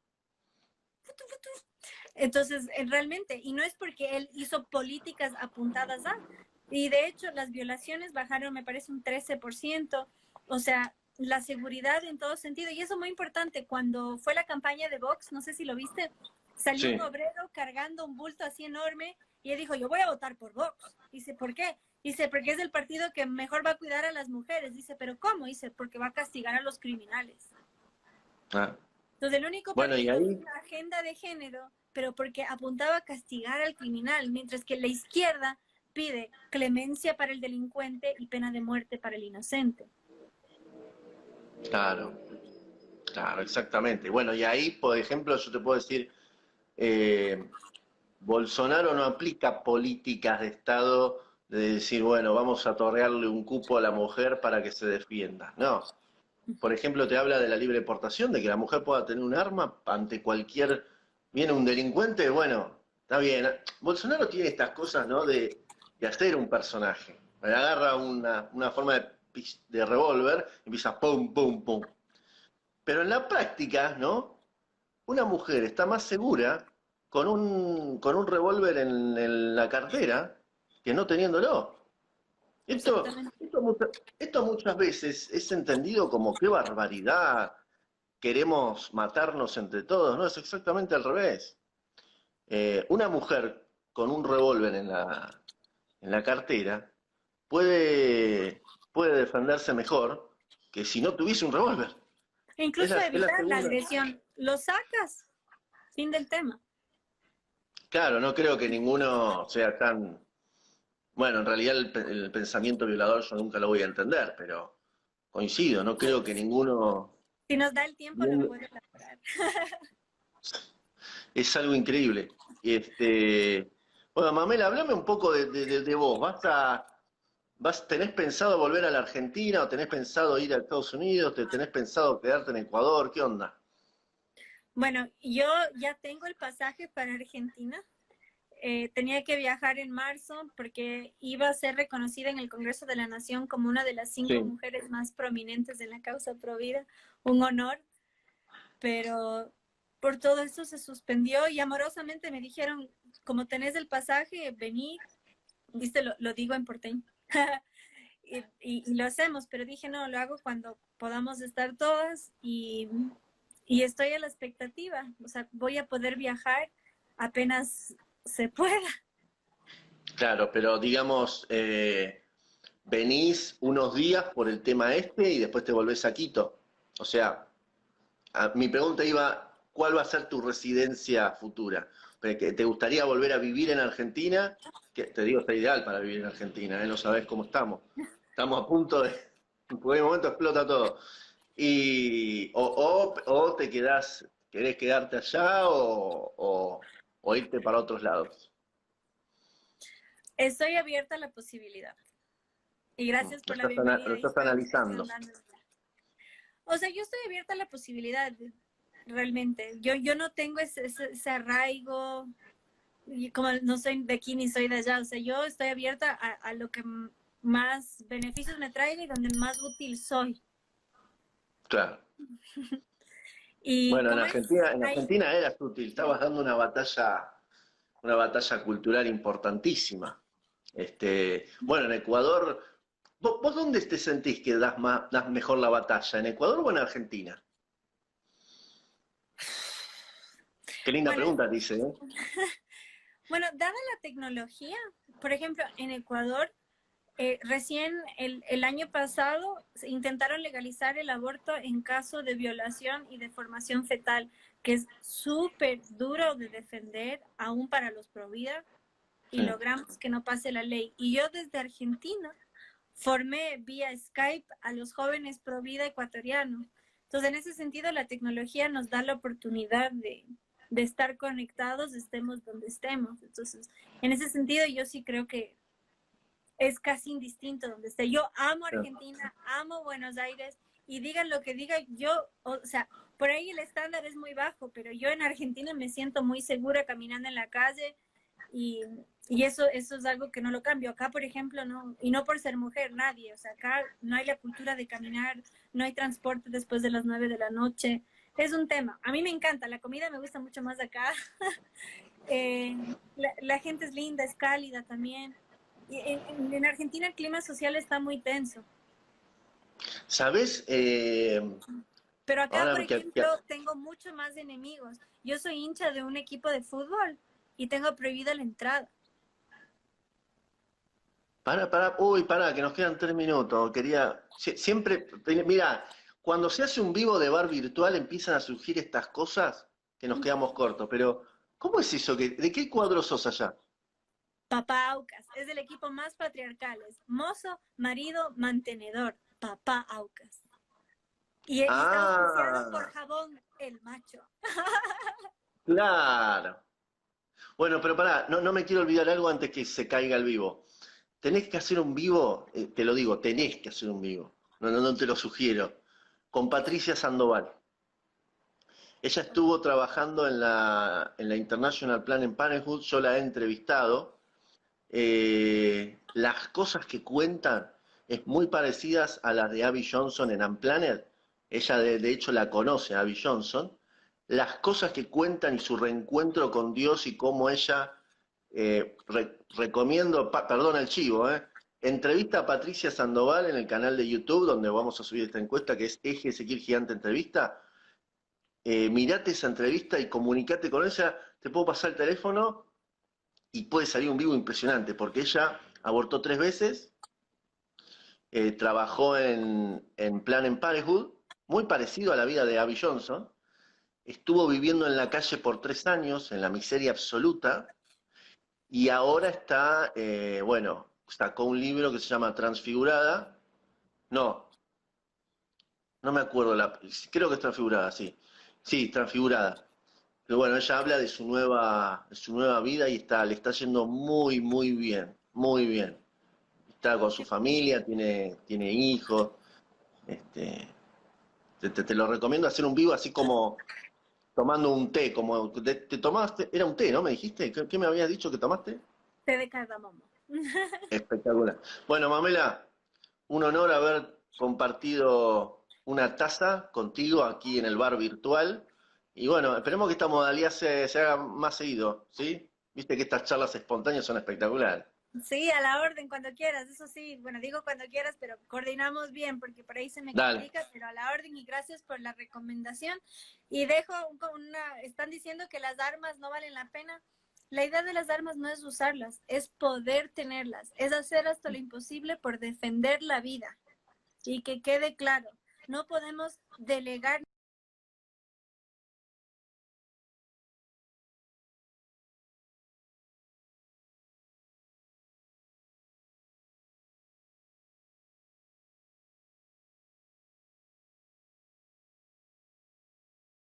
entonces, realmente, y no es porque él hizo políticas apuntadas a, y de hecho las violaciones bajaron, me parece, un 13%, o sea, la seguridad en todo sentido, y eso es muy importante. Cuando fue la campaña de Vox, no sé si lo viste, salió un obrero cargando un bulto así enorme, y él dijo, yo voy a votar por Vox. Dice, ¿por qué? Dice, porque es el partido que mejor va a cuidar a las mujeres. Dice, ¿pero cómo? Dice, porque va a castigar a los criminales. Ah. Entonces, el único Bueno, y partido ahí, con una agenda de género, pero porque apuntaba a castigar al criminal, mientras que la izquierda pide clemencia para el delincuente y pena de muerte para el inocente. claro, claro, exactamente. Bueno, y ahí, por ejemplo, yo te puedo decir, eh, Bolsonaro no aplica políticas de Estado de decir, bueno, vamos a otorgarle un cupo a la mujer para que se defienda. No. Por ejemplo, te habla de la libre portación, de que la mujer pueda tener un arma ante cualquier... Viene un delincuente, bueno, está bien. Bolsonaro tiene estas cosas, ¿no? De hacer un personaje. Agarra una forma de revólver y empieza pum, pum, pum. Pero en la práctica, ¿no? Una mujer está más segura con un revólver en la cartera que no teniéndolo. Esto, Absolutamente. esto muchas veces es entendido como qué barbaridad, queremos matarnos entre todos, no, es exactamente al revés. Una mujer con un revólver en la cartera puede defenderse mejor que si no tuviese un revólver. E Es incluso la, es la evitar la segunda. agresión. Lo sacas, fin del tema. Claro, no creo que ninguno sea tan... Bueno, en realidad el pensamiento violador yo nunca lo voy a entender, pero coincido, no creo que ninguno... Si nos da el tiempo, lo puedo elaborar. Es algo increíble. Bueno, Mamela, hablame un poco de vos. ¿Tenés pensado volver a la Argentina o tenés pensado ir a Estados Unidos? ¿Tenés pensado quedarte en Ecuador? ¿Qué onda? Bueno, yo ya tengo el pasaje para Argentina. Tenía que viajar en marzo porque iba a ser reconocida en el Congreso de la Nación como una de las 5 Sí. mujeres más prominentes en la causa Provida. Un honor, pero por todo esto se suspendió, y amorosamente me dijeron, como tenés el pasaje, vení. Viste, lo digo en porteño. Y lo hacemos, pero dije, no, lo hago cuando podamos estar todas, y estoy a la expectativa. O sea, voy a poder viajar apenas se pueda. Claro, pero digamos, venís unos días por el tema este y después te volvés a Quito. O sea, mi pregunta iba, ¿cuál va a ser tu residencia futura? ¿Te gustaría volver a vivir en Argentina? Que te digo, está ideal para vivir en Argentina, ¿eh? No sabés cómo estamos. Estamos a punto de... En cualquier momento explota todo. O te querés quedarte allá o irte para otros lados. Estoy abierta a la posibilidad. Y gracias Lo por la estás, bienvenida lo y estás esta analizando. invitación. O sea, yo estoy abierta a la posibilidad, realmente. Yo no tengo ese arraigo, y como no soy de aquí ni soy de allá. O sea, yo estoy abierta a lo que más beneficios me traiga y donde más útil soy. Claro. Y Bueno, en como es Argentina, en ahí, Argentina eras útil, estabas dando una batalla cultural importantísima. Bueno, en Ecuador, ¿vos dónde te sentís que das mejor la batalla? ¿En Ecuador o en Argentina? Qué linda bueno, pregunta, dice, ¿eh? bueno, dada la tecnología, por ejemplo, en Ecuador Recién el año pasado intentaron legalizar el aborto en caso de violación y deformación fetal, que es súper duro de defender, aún para los pro vida, y Sí, logramos que no pase la ley. Y yo desde Argentina formé vía Skype a los jóvenes pro vida ecuatorianos. Entonces, en ese sentido, la tecnología nos da la oportunidad de estar conectados, estemos donde estemos. Entonces, en ese sentido, yo sí creo que es casi indistinto donde esté. Yo amo claro. Argentina, amo Buenos Aires, y digan lo que digan, yo, o sea, por ahí el estándar es muy bajo, pero yo en Argentina me siento muy segura caminando en la calle, y, y eso es algo que no lo cambio. Acá, por ejemplo, no, y no por ser mujer, nadie, o sea, acá no hay la cultura de caminar, no hay transporte después de las 9 de la noche. Es un tema. A mí me encanta, la comida me gusta mucho más acá. La gente es linda, es cálida también. Y en Argentina el clima social está muy tenso. ¿Sabés? Pero acá, por Ahora ejemplo, tengo mucho más enemigos. Yo soy hincha de un equipo de fútbol y tengo prohibida la entrada. Uy, que nos quedan 3 minutos. Siempre, mira, cuando se hace un vivo de bar virtual empiezan a surgir estas cosas que nos quedamos cortos. Pero, ¿cómo es eso? ¿De qué cuadro sos allá? Papá Aucas es el equipo más patriarcal. Es mozo, marido, mantenedor. Papá Aucas. Y está auspiciado por Ah, Jabón el Macho. claro. Bueno, pero no me quiero olvidar algo antes que se caiga el vivo. Tenés que hacer un vivo, te lo digo, tenés que hacer un vivo. No te lo sugiero. Con Patricia Sandoval. Ella estuvo trabajando en la International Planned Parenthood, yo la he entrevistado. Las cosas que cuentan es muy parecidas a las de Abby Johnson en Unplanned. Ella de hecho la conoce, Abby Johnson. Las cosas que cuentan y su reencuentro con Dios y cómo ella, recomiendo, perdón el chivo, entrevista a Patricia Sandoval en el canal de YouTube donde vamos a subir esta encuesta que es Eje Ezequiel Gigante Entrevista. Mirate esa entrevista y comunicate con ella. Te puedo pasar el teléfono y puede salir un vivo impresionante, porque ella abortó 3 veces, trabajó en Planned Parenthood, muy parecido a la vida de Abby Johnson, estuvo viviendo en la calle por 3 años, en la miseria absoluta, y ahora está, bueno, sacó un libro que se llama Transfigurada, no, no me acuerdo, creo que es Transfigurada, sí, Transfigurada. Pero bueno, ella habla de su nueva vida y le está yendo muy, muy bien, muy bien. Está con su familia, tiene hijos. Este, te lo recomiendo hacer un vivo así como tomando un té, como te tomaste, era un té, ¿no? ¿Me dijiste? ¿Qué me habías dicho que tomaste? Té de cardamomo. Espectacular. Bueno, Mamela, un honor haber compartido una taza contigo aquí en el bar virtual. Y bueno, esperemos que esta modalidad se haga más seguido, ¿sí? Viste que estas charlas espontáneas son espectaculares. Sí, a la orden, cuando quieras. Eso sí, bueno, digo cuando quieras, pero coordinamos bien porque por ahí se me Dale, complica, pero a la orden, y gracias por la recomendación. Y dejo están diciendo que las armas no valen la pena. La idea de las armas no es usarlas, es poder tenerlas, es hacer hasta lo imposible por defender la vida. Y que quede claro, no podemos delegar